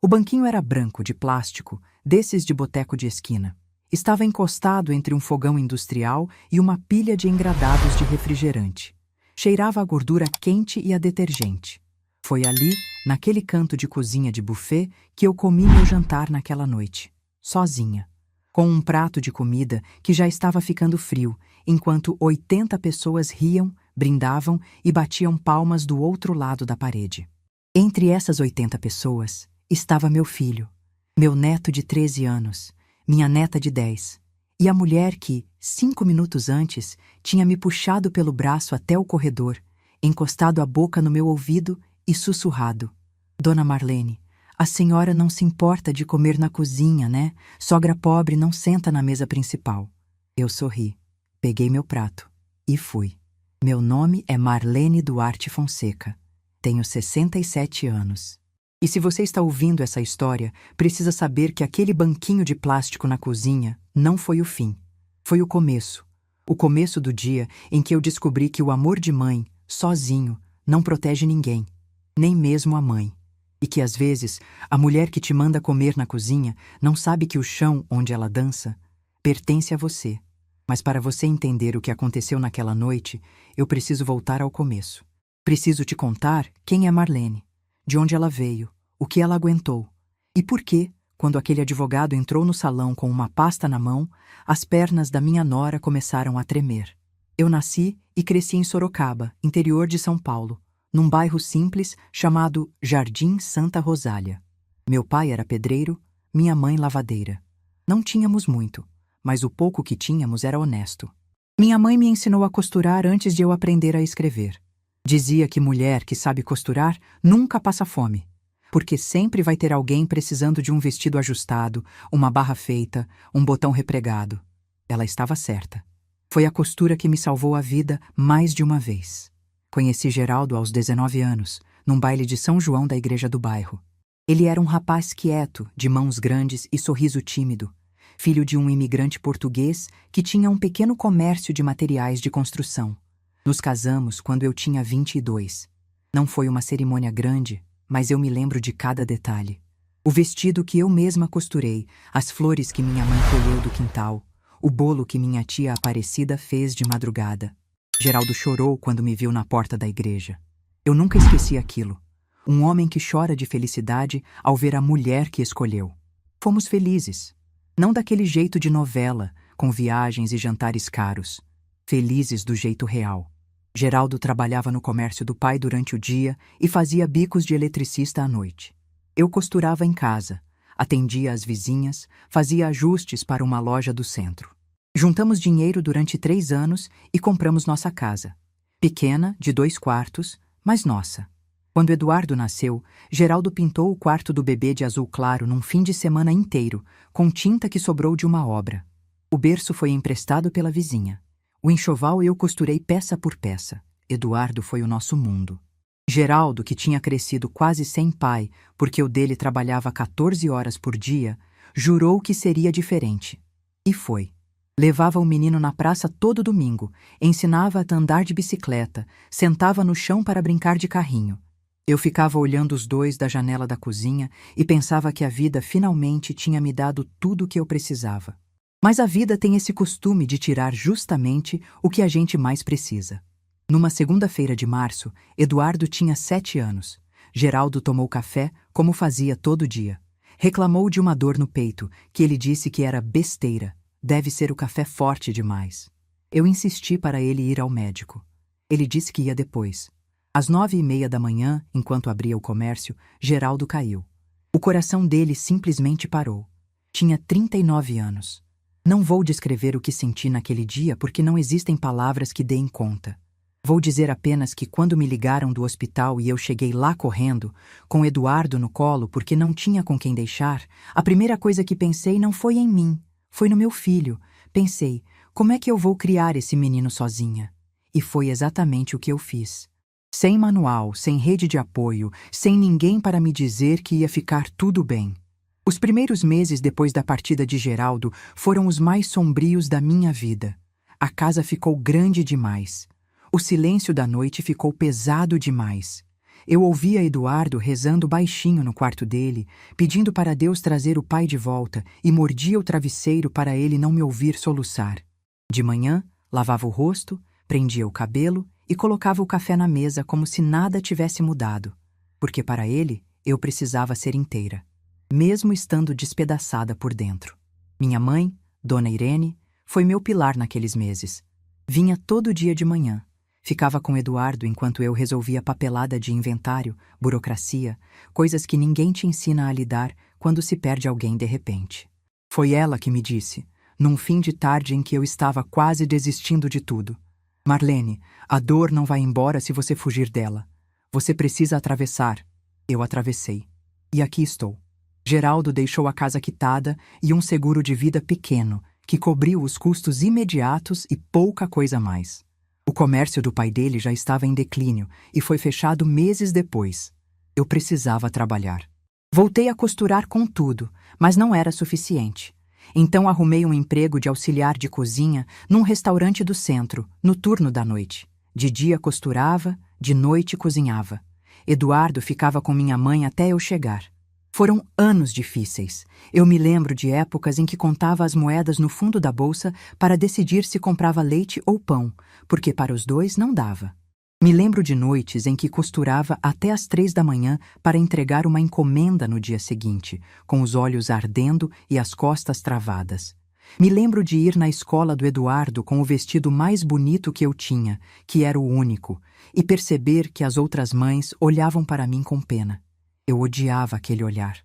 O banquinho era branco, de plástico, desses de boteco de esquina. Estava encostado entre um fogão industrial e uma pilha de engradados de refrigerante. Cheirava a gordura quente e a detergente. Foi ali, naquele canto de cozinha de buffet, que eu comi meu jantar naquela noite, sozinha, com um prato de comida que já estava ficando frio, enquanto 80 pessoas riam, brindavam e batiam palmas do outro lado da parede. Entre essas 80 pessoas estava meu filho, meu neto de 13 anos, minha neta de 10, e a mulher que, 5 minutos antes, tinha me puxado pelo braço até o corredor, encostado a boca no meu ouvido e sussurrado: Dona Marlene, a senhora não se importa de comer na cozinha, né? Sogra pobre não senta na mesa principal. Eu sorri, peguei meu prato e fui. Meu nome é Marlene Duarte Fonseca. Tenho 67 anos. E se você está ouvindo essa história, precisa saber que aquele banquinho de plástico na cozinha não foi o fim. Foi o começo. O começo do dia em que eu descobri que o amor de mãe, sozinho, não protege ninguém, nem mesmo a mãe. E que às vezes, a mulher que te manda comer na cozinha não sabe que o chão onde ela dança pertence a você. Mas para você entender o que aconteceu naquela noite, eu preciso voltar ao começo. Preciso te contar quem é Marlene, de onde ela veio, o que ela aguentou, e por que, quando aquele advogado entrou no salão com uma pasta na mão, as pernas da minha nora começaram a tremer. Eu nasci e cresci em Sorocaba, interior de São Paulo, num bairro simples chamado Jardim Santa Rosália. Meu pai era pedreiro, minha mãe lavadeira. Não tínhamos muito, mas o pouco que tínhamos era honesto. Minha mãe me ensinou a costurar antes de eu aprender a escrever. Dizia que mulher que sabe costurar nunca passa fome, porque sempre vai ter alguém precisando de um vestido ajustado, uma barra feita, um botão repregado. Ela estava certa. Foi a costura que me salvou a vida mais de uma vez. Conheci Geraldo aos 19 anos, num baile de São João da igreja do bairro. Ele era um rapaz quieto, de mãos grandes e sorriso tímido, filho de um imigrante português que tinha um pequeno comércio de materiais de construção. Nos casamos quando eu tinha 22. Não foi uma cerimônia grande, mas eu me lembro de cada detalhe. O vestido que eu mesma costurei, as flores que minha mãe colheu do quintal, o bolo que minha tia Aparecida fez de madrugada. Geraldo chorou quando me viu na porta da igreja. Eu nunca esqueci aquilo. Um homem que chora de felicidade ao ver a mulher que escolheu. Fomos felizes. Não daquele jeito de novela, com viagens e jantares caros. Felizes do jeito real. Geraldo trabalhava no comércio do pai durante o dia e fazia bicos de eletricista à noite. Eu costurava em casa, atendia as vizinhas, fazia ajustes para uma loja do centro. Juntamos dinheiro durante 3 anos e compramos nossa casa. Pequena, de 2 quartos, mas nossa. Quando Eduardo nasceu, Geraldo pintou o quarto do bebê de azul claro num fim de semana inteiro, com tinta que sobrou de uma obra. O berço foi emprestado pela vizinha. O enxoval eu costurei peça por peça. Eduardo foi o nosso mundo. Geraldo, que tinha crescido quase sem pai, porque o dele trabalhava 14 horas por dia, jurou que seria diferente. E foi. Levava o menino na praça todo domingo, ensinava a andar de bicicleta, sentava no chão para brincar de carrinho. Eu ficava olhando os dois da janela da cozinha e pensava que a vida finalmente tinha me dado tudo o que eu precisava. Mas a vida tem esse costume de tirar justamente o que a gente mais precisa. Numa segunda-feira de março, Eduardo tinha 7 anos. Geraldo tomou café, como fazia todo dia. Reclamou de uma dor no peito, que ele disse que era besteira. Deve ser o café forte demais. Eu insisti para ele ir ao médico. Ele disse que ia depois. Às 9h30 da manhã, enquanto abria o comércio, Geraldo caiu. O coração dele simplesmente parou. Tinha 39 anos. Não vou descrever o que senti naquele dia porque não existem palavras que deem conta. Vou dizer apenas que quando me ligaram do hospital e eu cheguei lá correndo, com Eduardo no colo porque não tinha com quem deixar, a primeira coisa que pensei não foi em mim, foi no meu filho. Pensei, como é que eu vou criar esse menino sozinha? E foi exatamente o que eu fiz. Sem manual, sem rede de apoio, sem ninguém para me dizer que ia ficar tudo bem. Os primeiros meses depois da partida de Geraldo foram os mais sombrios da minha vida. A casa ficou grande demais. O silêncio da noite ficou pesado demais. Eu ouvia Eduardo rezando baixinho no quarto dele, pedindo para Deus trazer o pai de volta, e mordia o travesseiro para ele não me ouvir soluçar. De manhã, lavava o rosto, prendia o cabelo e colocava o café na mesa como se nada tivesse mudado, porque para ele eu precisava ser inteira, mesmo estando despedaçada por dentro. Minha mãe, Dona Irene, foi meu pilar naqueles meses. Vinha todo dia de manhã. Ficava com Eduardo enquanto eu resolvia papelada de inventário, burocracia, coisas que ninguém te ensina a lidar quando se perde alguém de repente. Foi ela que me disse, num fim de tarde em que eu estava quase desistindo de tudo: Marlene, a dor não vai embora se você fugir dela. Você precisa atravessar. Eu atravessei. E aqui estou. Geraldo deixou a casa quitada e um seguro de vida pequeno, que cobriu os custos imediatos e pouca coisa mais. O comércio do pai dele já estava em declínio e foi fechado meses depois. Eu precisava trabalhar. Voltei a costurar com tudo, mas não era suficiente. Então arrumei um emprego de auxiliar de cozinha num restaurante do centro, no turno da noite. De dia costurava, de noite cozinhava. Eduardo ficava com minha mãe até eu chegar. Foram anos difíceis. Eu me lembro de épocas em que contava as moedas no fundo da bolsa para decidir se comprava leite ou pão, porque para os dois não dava. Me lembro de noites em que costurava até às 3 da manhã para entregar uma encomenda no dia seguinte, com os olhos ardendo e as costas travadas. Me lembro de ir na escola do Eduardo com o vestido mais bonito que eu tinha, que era o único, e perceber que as outras mães olhavam para mim com pena. Eu odiava aquele olhar.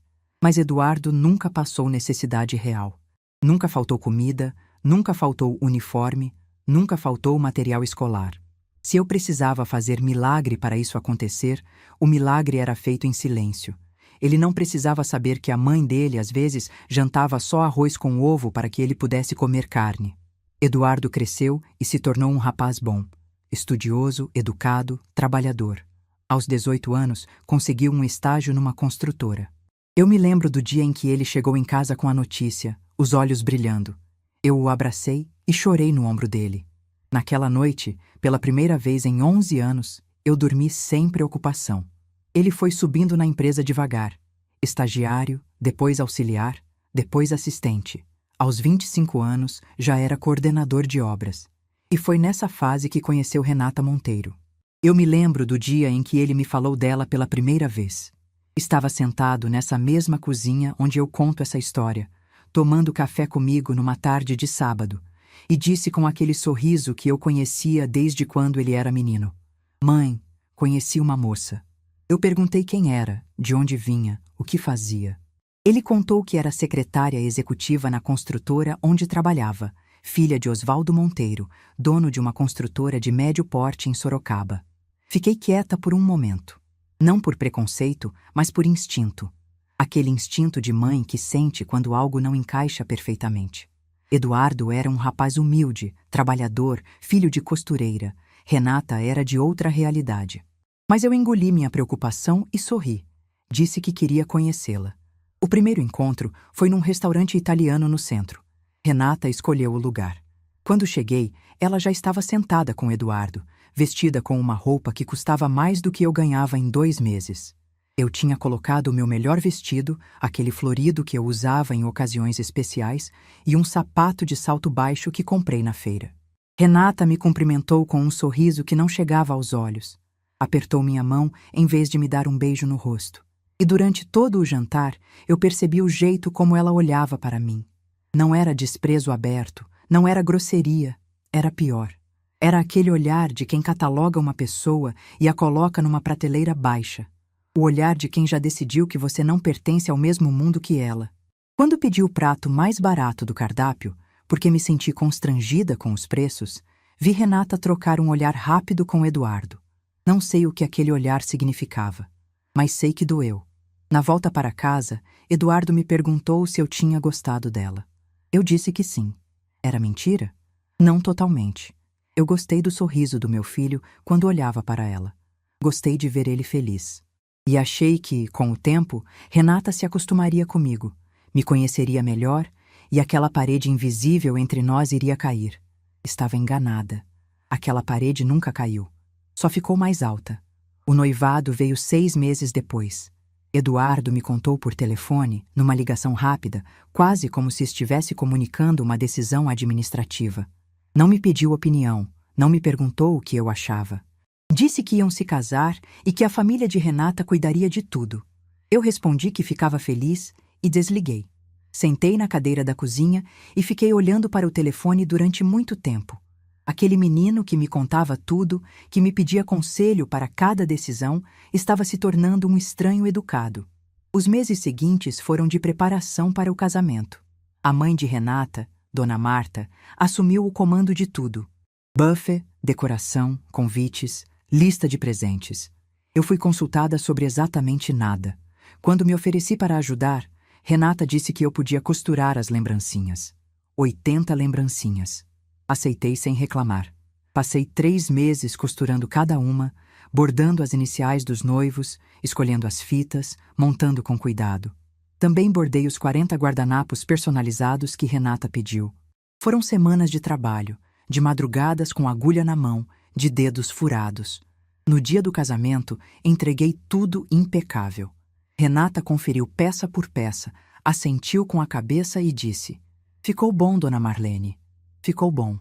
Mas Eduardo nunca passou necessidade real. Nunca faltou comida, nunca faltou uniforme, nunca faltou material escolar. Se eu precisava fazer milagre para isso acontecer, o milagre era feito em silêncio. Ele não precisava saber que a mãe dele, às vezes, jantava só arroz com ovo para que ele pudesse comer carne. Eduardo cresceu e se tornou um rapaz bom, estudioso, educado, trabalhador. Aos 18 anos, conseguiu um estágio numa construtora. Eu me lembro do dia em que ele chegou em casa com a notícia, os olhos brilhando. Eu o abracei e chorei no ombro dele. Naquela noite, pela primeira vez em 11 anos, eu dormi sem preocupação. Ele foi subindo na empresa devagar. Estagiário, depois auxiliar, depois assistente. Aos 25 anos, já era coordenador de obras. E foi nessa fase que conheceu Renata Monteiro. Eu me lembro do dia em que ele me falou dela pela primeira vez. Estava sentado nessa mesma cozinha onde eu conto essa história, tomando café comigo numa tarde de sábado, e disse com aquele sorriso que eu conhecia desde quando ele era menino: Mãe, conheci uma moça. Eu perguntei quem era, de onde vinha, o que fazia. Ele contou que era secretária executiva na construtora onde trabalhava, filha de Osvaldo Monteiro, dono de uma construtora de médio porte em Sorocaba. Fiquei quieta por um momento. Não por preconceito, mas por instinto. Aquele instinto de mãe que sente quando algo não encaixa perfeitamente. Eduardo era um rapaz humilde, trabalhador, filho de costureira. Renata era de outra realidade. Mas eu engoli minha preocupação e sorri. Disse que queria conhecê-la. O primeiro encontro foi num restaurante italiano no centro. Renata escolheu o lugar. Quando cheguei, ela já estava sentada com Eduardo, vestida com uma roupa que custava mais do que eu ganhava em 2 meses. Eu tinha colocado o meu melhor vestido, aquele florido que eu usava em ocasiões especiais, e um sapato de salto baixo que comprei na feira. Renata me cumprimentou com um sorriso que não chegava aos olhos. Apertou minha mão em vez de me dar um beijo no rosto. E durante todo o jantar, eu percebi o jeito como ela olhava para mim. Não era desprezo aberto, não era grosseria, era pior. Era aquele olhar de quem cataloga uma pessoa e a coloca numa prateleira baixa. O olhar de quem já decidiu que você não pertence ao mesmo mundo que ela. Quando pedi o prato mais barato do cardápio, porque me senti constrangida com os preços, vi Renata trocar um olhar rápido com Eduardo. Não sei o que aquele olhar significava, mas sei que doeu. Na volta para casa, Eduardo me perguntou se eu tinha gostado dela. Eu disse que sim. Era mentira? Não totalmente. Eu gostei do sorriso do meu filho quando olhava para ela. Gostei de ver ele feliz. E achei que, com o tempo, Renata se acostumaria comigo, me conheceria melhor e aquela parede invisível entre nós iria cair. Estava enganada. Aquela parede nunca caiu. Só ficou mais alta. O noivado veio 6 meses depois. Eduardo me contou por telefone, numa ligação rápida, quase como se estivesse comunicando uma decisão administrativa. Não me pediu opinião, não me perguntou o que eu achava. Disse que iam se casar e que a família de Renata cuidaria de tudo. Eu respondi que ficava feliz e desliguei. Sentei na cadeira da cozinha e fiquei olhando para o telefone durante muito tempo. Aquele menino que me contava tudo, que me pedia conselho para cada decisão, estava se tornando um estranho educado. Os meses seguintes foram de preparação para o casamento. A mãe de Renata, Dona Marta, assumiu o comando de tudo. Buffet, decoração, convites, lista de presentes. Eu fui consultada sobre exatamente nada. Quando me ofereci para ajudar, Renata disse que eu podia costurar as lembrancinhas. 80 lembrancinhas. Aceitei sem reclamar. Passei 3 meses costurando cada uma, bordando as iniciais dos noivos, escolhendo as fitas, montando com cuidado. Também bordei os 40 guardanapos personalizados que Renata pediu. Foram semanas de trabalho, de madrugadas com agulha na mão, de dedos furados. No dia do casamento, entreguei tudo impecável. Renata conferiu peça por peça, assentiu com a cabeça e disse: "Ficou bom, Dona Marlene. Ficou bom."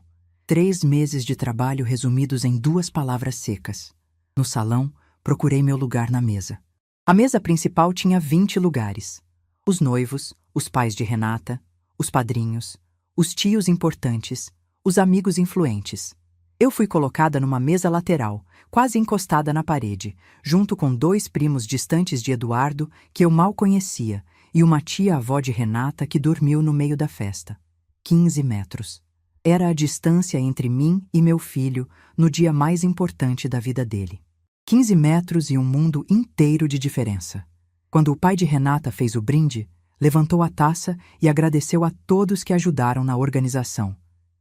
3 meses de trabalho resumidos em 2 palavras secas. No salão, procurei meu lugar na mesa. A mesa principal tinha 20 lugares. Os noivos, os pais de Renata, os padrinhos, os tios importantes, os amigos influentes. Eu fui colocada numa mesa lateral, quase encostada na parede, junto com 2 primos distantes de Eduardo, que eu mal conhecia, e uma tia-avó de Renata que dormiu no meio da festa. 15 metros. Era a distância entre mim e meu filho no dia mais importante da vida dele. 15 metros e um mundo inteiro de diferença. Quando o pai de Renata fez o brinde, levantou a taça e agradeceu a todos que ajudaram na organização.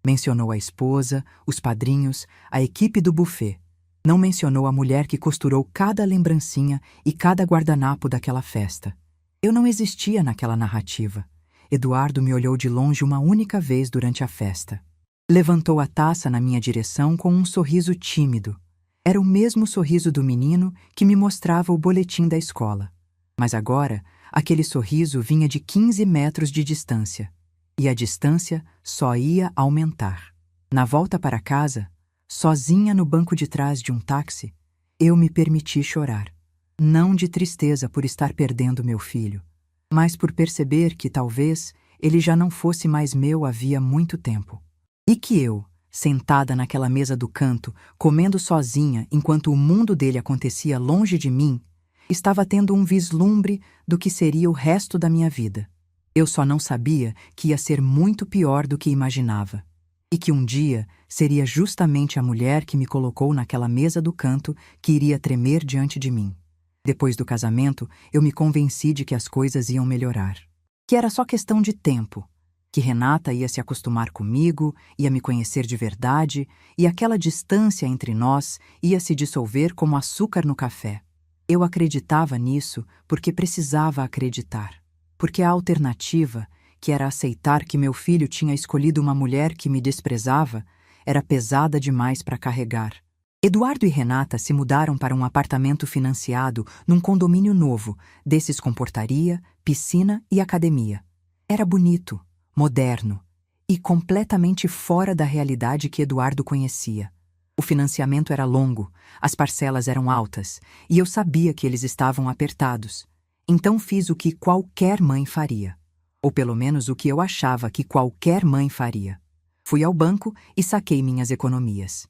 Mencionou a esposa, os padrinhos, a equipe do buffet. Não mencionou a mulher que costurou cada lembrancinha e cada guardanapo daquela festa. Eu não existia naquela narrativa. Eduardo me olhou de longe uma única vez durante a festa. Levantou a taça na minha direção com um sorriso tímido. Era o mesmo sorriso do menino que me mostrava o boletim da escola. Mas agora, aquele sorriso vinha de 15 metros de distância. E a distância só ia aumentar. Na volta para casa, sozinha no banco de trás de um táxi, eu me permiti chorar. Não de tristeza por estar perdendo meu filho, mas por perceber que talvez ele já não fosse mais meu havia muito tempo. E que eu, sentada naquela mesa do canto, comendo sozinha enquanto o mundo dele acontecia longe de mim, estava tendo um vislumbre do que seria o resto da minha vida. Eu só não sabia que ia ser muito pior do que imaginava. E que um dia seria justamente a mulher que me colocou naquela mesa do canto que iria tremer diante de mim. Depois do casamento, eu me convenci de que as coisas iam melhorar. Que era só questão de tempo. Que Renata ia se acostumar comigo, ia me conhecer de verdade, e aquela distância entre nós ia se dissolver como açúcar no café. Eu acreditava nisso porque precisava acreditar. Porque a alternativa, que era aceitar que meu filho tinha escolhido uma mulher que me desprezava, era pesada demais para carregar. Eduardo e Renata se mudaram para um apartamento financiado num condomínio novo, desses com portaria, piscina e academia. Era bonito, moderno e completamente fora da realidade que Eduardo conhecia. O financiamento era longo, as parcelas eram altas, e eu sabia que eles estavam apertados. Então fiz o que qualquer mãe faria. Ou pelo menos o que eu achava que qualquer mãe faria. Fui ao banco e saquei minhas economias.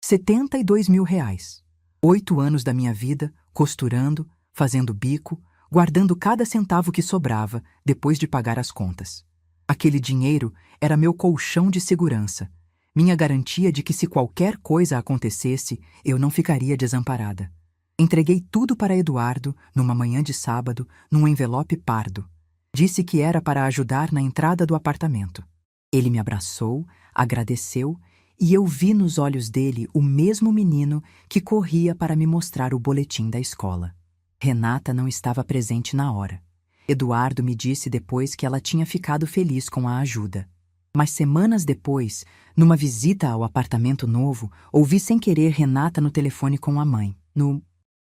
R$ 72.000. 8 anos da minha vida, costurando, fazendo bico, guardando cada centavo que sobrava, depois de pagar as contas. Aquele dinheiro era meu colchão de segurança, minha garantia de que se qualquer coisa acontecesse, eu não ficaria desamparada. Entreguei tudo para Eduardo, numa manhã de sábado, num envelope pardo. Disse que era para ajudar na entrada do apartamento. Ele me abraçou, agradeceu, e eu vi nos olhos dele o mesmo menino que corria para me mostrar o boletim da escola. Renata não estava presente na hora. Eduardo me disse depois que ela tinha ficado feliz com a ajuda. Mas semanas depois, numa visita ao apartamento novo, ouvi sem querer Renata no telefone com a mãe.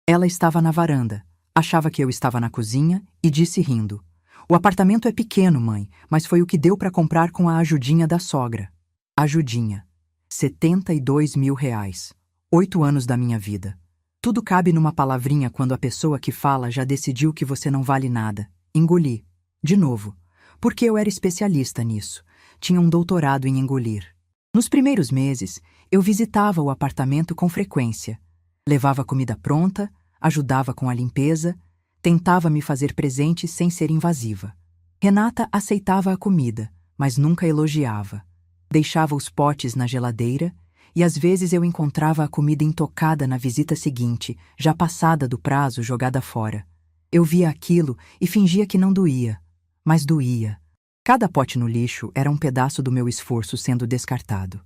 Ela estava na varanda, achava que eu estava na cozinha e disse rindo: "O apartamento é pequeno, mãe, mas foi o que deu para comprar com a ajudinha da sogra." Ajudinha. 72.000 reais. 8 anos da minha vida. Tudo cabe numa palavrinha quando a pessoa que fala já decidiu que você não vale nada. Engoli. De novo. Porque eu era especialista nisso. Tinha um doutorado em engolir. Nos primeiros meses, eu visitava o apartamento com frequência. Levava comida pronta, ajudava com a limpeza, tentava me fazer presente sem ser invasiva. Renata aceitava a comida, mas nunca elogiava. Deixava os potes na geladeira e às vezes eu encontrava a comida intocada na visita seguinte, já passada do prazo, jogada fora. Eu via aquilo e fingia que não doía, mas doía. Cada pote no lixo era um pedaço do meu esforço sendo descartado.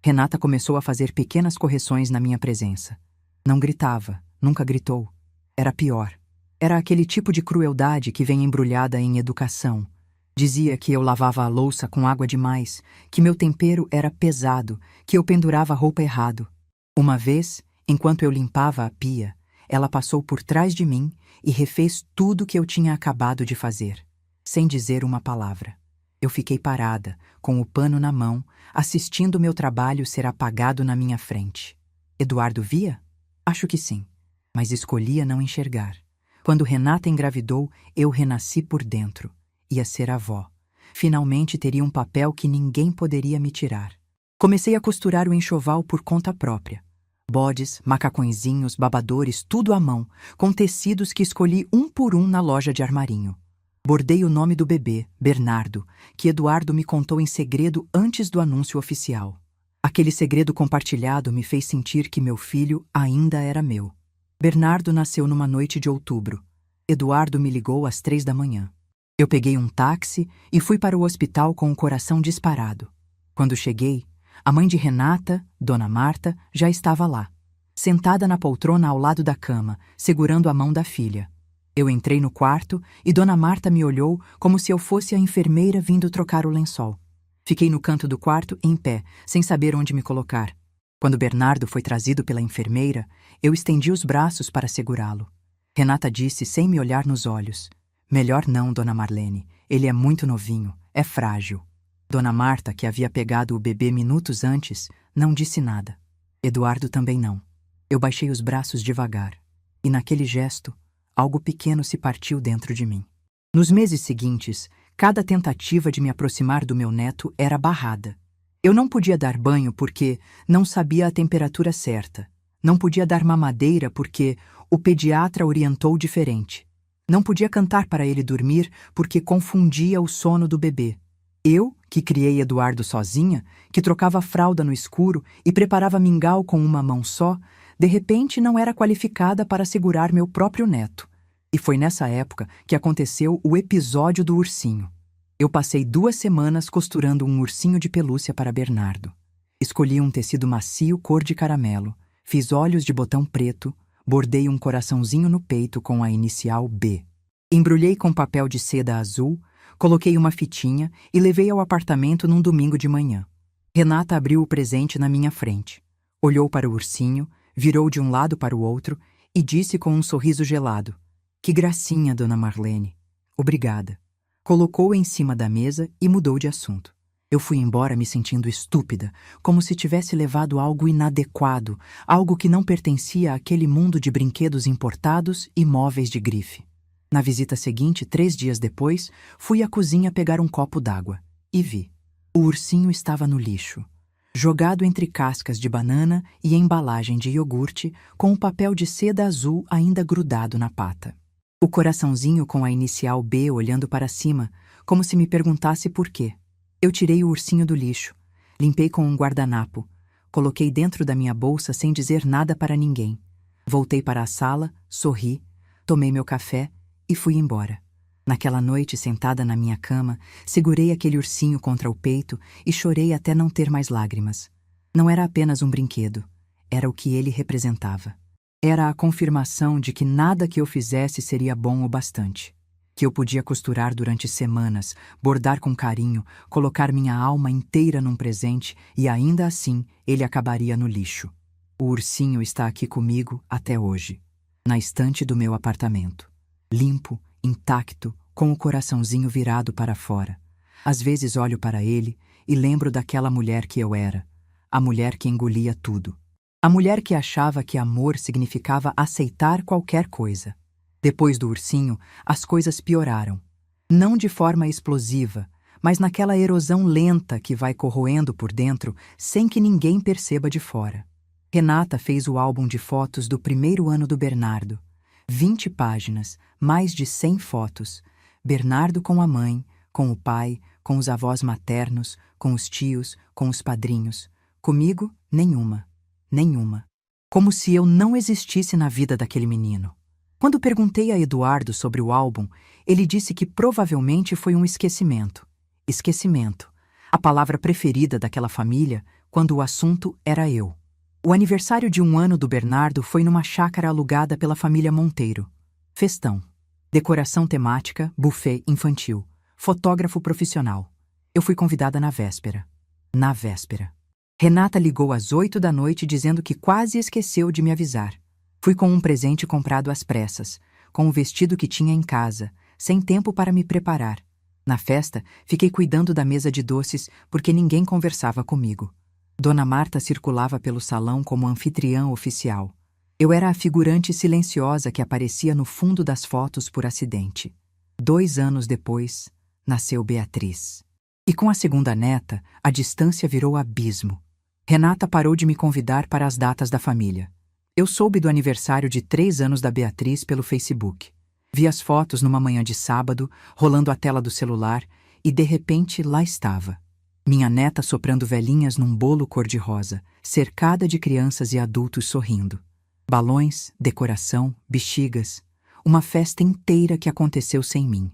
Renata começou a fazer pequenas correções na minha presença. Não gritava, nunca gritou. Era pior. Era aquele tipo de crueldade que vem embrulhada em educação. Dizia que eu lavava a louça com água demais, que meu tempero era pesado, que eu pendurava a roupa errado. Uma vez, enquanto eu limpava a pia, ela passou por trás de mim e refez tudo que eu tinha acabado de fazer, sem dizer uma palavra. Eu fiquei parada, com o pano na mão, assistindo meu trabalho ser apagado na minha frente. Eduardo via? Acho que sim, mas escolhia não enxergar. Quando Renata engravidou, eu renasci por dentro. Ia ser avó. Finalmente teria um papel que ninguém poderia me tirar. Comecei a costurar o enxoval por conta própria. Bodes, macacõezinhos, babadores, tudo à mão, com tecidos que escolhi um por um na loja de armarinho. Bordei o nome do bebê, Bernardo, que Eduardo me contou em segredo antes do anúncio oficial. Aquele segredo compartilhado me fez sentir que meu filho ainda era meu. Bernardo nasceu numa noite de outubro. Eduardo me ligou às 3 da manhã. Eu peguei um táxi e fui para o hospital com o coração disparado. Quando cheguei, a mãe de Renata, Dona Marta, já estava lá, sentada na poltrona ao lado da cama, segurando a mão da filha. Eu entrei no quarto e Dona Marta me olhou como se eu fosse a enfermeira vindo trocar o lençol. Fiquei no canto do quarto, em pé, sem saber onde me colocar. Quando Bernardo foi trazido pela enfermeira, eu estendi os braços para segurá-lo. Renata disse sem me olhar nos olhos: "Melhor não, Dona Marlene. Ele é muito novinho, é frágil." Dona Marta, que havia pegado o bebê minutos antes, não disse nada. Eduardo também não. Eu baixei os braços devagar. E naquele gesto, algo pequeno se partiu dentro de mim. Nos meses seguintes, cada tentativa de me aproximar do meu neto era barrada. Eu não podia dar banho porque não sabia a temperatura certa. Não podia dar mamadeira porque o pediatra orientou diferente. Não podia cantar para ele dormir porque confundia o sono do bebê. Eu, que criei Eduardo sozinha, que trocava fralda no escuro e preparava mingau com uma mão só, de repente não era qualificada para segurar meu próprio neto. E foi nessa época que aconteceu o episódio do ursinho. Eu passei 2 semanas costurando um ursinho de pelúcia para Bernardo. Escolhi um tecido macio cor de caramelo, fiz olhos de botão preto, bordei um coraçãozinho no peito com a inicial B. Embrulhei com papel de seda azul, coloquei uma fitinha e levei ao apartamento num domingo de manhã. Renata abriu o presente na minha frente. Olhou para o ursinho, virou de um lado para o outro e disse com um sorriso gelado: "Que gracinha, Dona Marlene. Obrigada." Colocou-o em cima da mesa e mudou de assunto. Eu fui embora me sentindo estúpida, como se tivesse levado algo inadequado, algo que não pertencia àquele mundo de brinquedos importados e móveis de grife. Na visita seguinte, 3 dias depois, fui à cozinha pegar um copo d'água e vi. O ursinho estava no lixo, jogado entre cascas de banana e embalagem de iogurte, com o papel de seda azul ainda grudado na pata. O coraçãozinho com a inicial B olhando para cima, como se me perguntasse por quê. Eu tirei o ursinho do lixo, limpei com um guardanapo, coloquei dentro da minha bolsa sem dizer nada para ninguém. Voltei para a sala, sorri, tomei meu café e fui embora. Naquela noite, sentada na minha cama, segurei aquele ursinho contra o peito e chorei até não ter mais lágrimas. Não era apenas um brinquedo, era o que ele representava. Era a confirmação de que nada que eu fizesse seria bom o bastante. Que eu podia costurar durante semanas, bordar com carinho, colocar minha alma inteira num presente e ainda assim ele acabaria no lixo. O ursinho está aqui comigo até hoje. na estante do meu apartamento. Limpo, intacto, com o coraçãozinho virado para fora. Às vezes olho para ele e lembro daquela mulher que eu era, a mulher que engolia tudo. A mulher que achava que amor significava aceitar qualquer coisa. Depois do ursinho, as coisas pioraram. Não de forma explosiva, mas naquela erosão lenta que vai corroendo por dentro sem que ninguém perceba de fora. Renata fez o álbum de fotos do primeiro ano do Bernardo. 20 páginas, mais de 100 fotos. Bernardo com a mãe, com o pai, com os avós maternos, com os tios, com os padrinhos. Comigo, nenhuma. Nenhuma. Como se eu não existisse na vida daquele menino. Quando perguntei a Eduardo sobre o álbum, ele disse que provavelmente foi um esquecimento. Esquecimento. A palavra preferida daquela família quando o assunto era eu. O aniversário de 1 ano do Bernardo foi numa chácara alugada pela família Monteiro. Festão. Decoração temática, buffet infantil. Fotógrafo profissional. Eu fui convidada na véspera. Na véspera. Renata ligou às 8 da noite dizendo que quase esqueceu de me avisar. Fui com um presente comprado às pressas, com o vestido que tinha em casa, sem tempo para me preparar. Na festa, fiquei cuidando da mesa de doces porque ninguém conversava comigo. Dona Marta circulava pelo salão como anfitriã oficial. Eu era a figurante silenciosa que aparecia no fundo das fotos por acidente. 2 anos depois, nasceu Beatriz. E com a segunda neta, a distância virou abismo. Renata parou de me convidar para as datas da família. Eu soube do aniversário de 3 anos da Beatriz pelo Facebook. Vi as fotos numa manhã de sábado, rolando a tela do celular, e de repente lá estava. Minha neta soprando velhinhas num bolo cor-de-rosa, cercada de crianças e adultos sorrindo. Balões, decoração, bexigas. Uma festa inteira que aconteceu sem mim.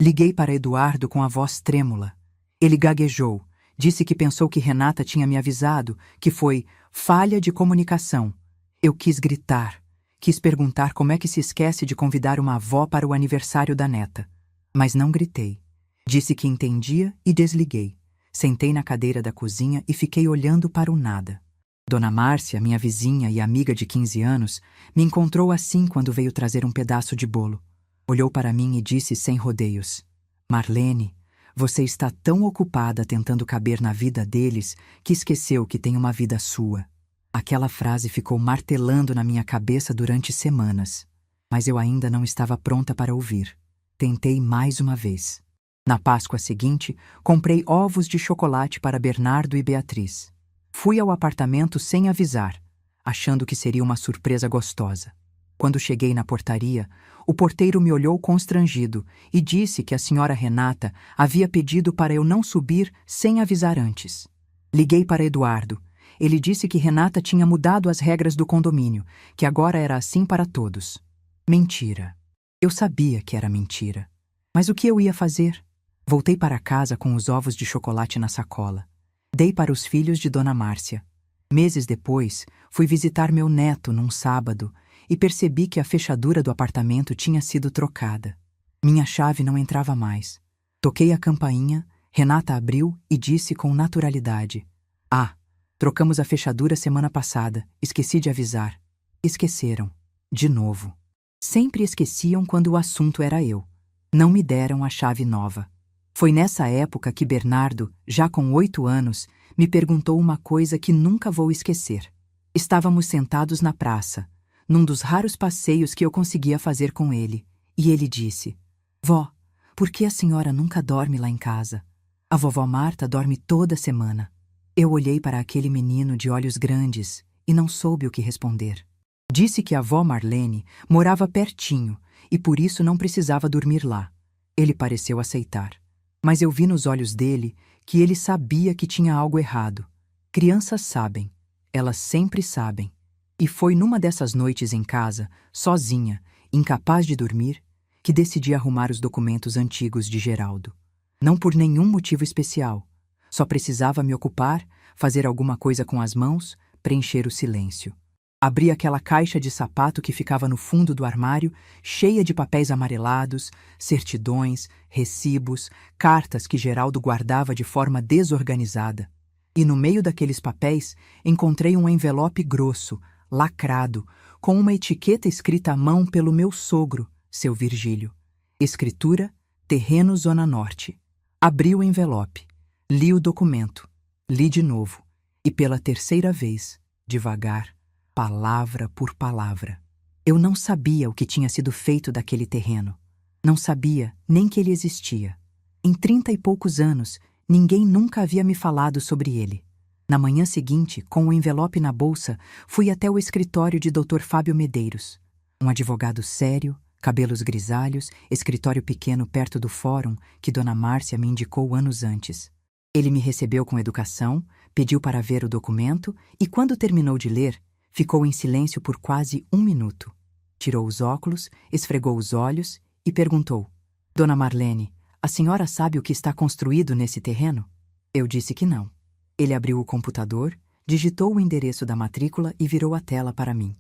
Liguei para Eduardo com a voz trêmula. Ele gaguejou, disse que pensou que Renata tinha me avisado, que foi falha de comunicação. Eu quis gritar. Quis perguntar como é que se esquece de convidar uma avó para o aniversário da neta. Mas não gritei. Disse que entendia e desliguei. Sentei na cadeira da cozinha e fiquei olhando para o nada. Dona Márcia, minha vizinha e amiga de 15 anos, me encontrou assim quando veio trazer um pedaço de bolo. Olhou para mim e disse sem rodeios: Marlene, você está tão ocupada tentando caber na vida deles que esqueceu que tem uma vida sua. Aquela frase ficou martelando na minha cabeça durante semanas, mas eu ainda não estava pronta para ouvir. Tentei mais uma vez. Na Páscoa seguinte, comprei ovos de chocolate para Bernardo e Beatriz. Fui ao apartamento sem avisar, achando que seria uma surpresa gostosa. Quando cheguei na portaria, o porteiro me olhou constrangido e disse que a senhora Renata havia pedido para eu não subir sem avisar antes. Liguei para Eduardo. Ele disse que Renata tinha mudado as regras do condomínio, que agora era assim para todos. Mentira. Eu sabia que era mentira. Mas o que eu ia fazer? Voltei para casa com os ovos de chocolate na sacola. Dei para os filhos de Dona Márcia. Meses depois, fui visitar meu neto num sábado e percebi que a fechadura do apartamento tinha sido trocada. Minha chave não entrava mais. Toquei a campainha, Renata abriu e disse com naturalidade: Ah, trocamos a fechadura semana passada, esqueci de avisar. Esqueceram. De novo. Sempre esqueciam quando o assunto era eu. Não me deram a chave nova. Foi nessa época que Bernardo, já com 8 anos, me perguntou uma coisa que nunca vou esquecer. Estávamos sentados na praça, num dos raros passeios que eu conseguia fazer com ele, e ele disse: Vó, por que a senhora nunca dorme lá em casa? A vovó Marta dorme toda semana. Eu olhei para aquele menino de olhos grandes e não soube o que responder. Disse que a avó Marlene morava pertinho e por isso não precisava dormir lá. Ele pareceu aceitar. Mas eu vi nos olhos dele que ele sabia que tinha algo errado. Crianças sabem. Elas sempre sabem. E foi numa dessas noites em casa, sozinha, incapaz de dormir, que decidi arrumar os documentos antigos de Geraldo. Não por nenhum motivo especial. Só precisava me ocupar, fazer alguma coisa com as mãos, preencher o silêncio. Abri aquela caixa de sapato que ficava no fundo do armário, cheia de papéis amarelados, certidões, recibos, cartas que Geraldo guardava de forma desorganizada. E no meio daqueles papéis encontrei um envelope grosso, lacrado, com uma etiqueta escrita à mão pelo meu sogro, seu Virgílio. Escritura: Terreno Zona Norte. Abri o envelope, li o documento, li de novo, e pela terceira vez, devagar, palavra por palavra. Eu não sabia o que tinha sido feito daquele terreno. Não sabia nem que ele existia. Em 30 e poucos anos, ninguém nunca havia me falado sobre ele. Na manhã seguinte, com o envelope na bolsa, fui até o escritório de Dr. Fábio Medeiros. Um advogado sério, cabelos grisalhos, escritório pequeno perto do fórum que Dona Márcia me indicou anos antes. Ele me recebeu com educação, pediu para ver o documento e, quando terminou de ler, ficou em silêncio por quase 1 minuto. Tirou os óculos, esfregou os olhos e perguntou: Dona Marlene, a senhora sabe o que está construído nesse terreno? Eu disse que não. Ele abriu o computador, digitou o endereço da matrícula e virou a tela para mim.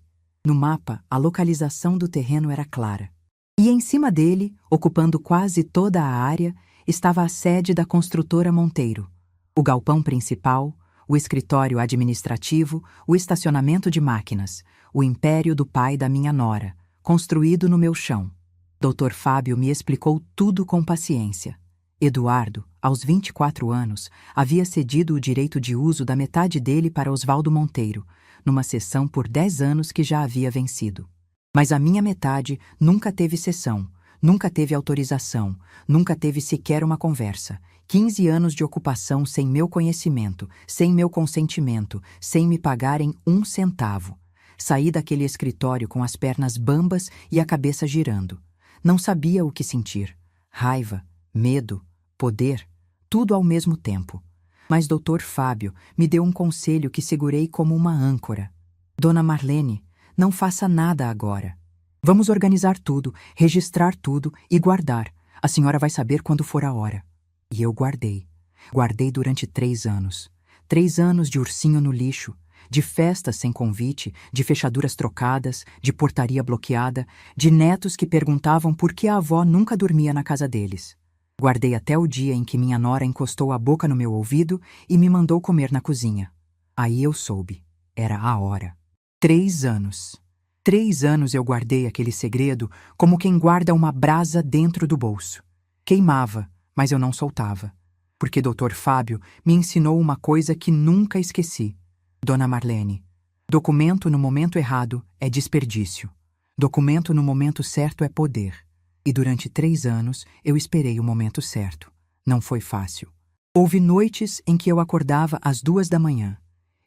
No mapa, a localização do terreno era clara. E em cima dele, ocupando quase toda a área, estava a sede da construtora Monteiro, o galpão principal, o escritório administrativo, o estacionamento de máquinas, o império do pai da minha nora, construído no meu chão. Dr. Fábio me explicou tudo com paciência. Eduardo, aos 24 anos, havia cedido o direito de uso da metade dele para Osvaldo Monteiro, numa cessão por 10 anos que já havia vencido. Mas a minha metade nunca teve cessão, nunca teve autorização, nunca teve sequer uma conversa. 15 anos de ocupação sem meu conhecimento, sem meu consentimento, sem me pagarem 1 centavo. Saí daquele escritório com as pernas bambas e a cabeça girando. Não sabia o que sentir. Raiva, medo, poder, tudo ao mesmo tempo. Mas Dr. Fábio me deu um conselho que segurei como uma âncora. Dona Marlene, não faça nada agora. Vamos organizar tudo, registrar tudo e guardar. A senhora vai saber quando for a hora. E eu guardei. Guardei durante 3 anos. 3 anos de ursinho no lixo, de festas sem convite, de fechaduras trocadas, de portaria bloqueada, de netos que perguntavam por que a avó nunca dormia na casa deles. Guardei até o dia em que minha nora encostou a boca no meu ouvido e me mandou comer na cozinha. Aí eu soube. Era a hora. 3 anos. 3 anos eu guardei aquele segredo como quem guarda uma brasa dentro do bolso. Queimava, mas eu não soltava. Porque Dr. Fábio me ensinou uma coisa que nunca esqueci. Dona Marlene, documento no momento errado é desperdício. Documento no momento certo é poder. E durante 3 anos eu esperei o momento certo. Não foi fácil. Houve noites em que eu acordava às 2 da manhã.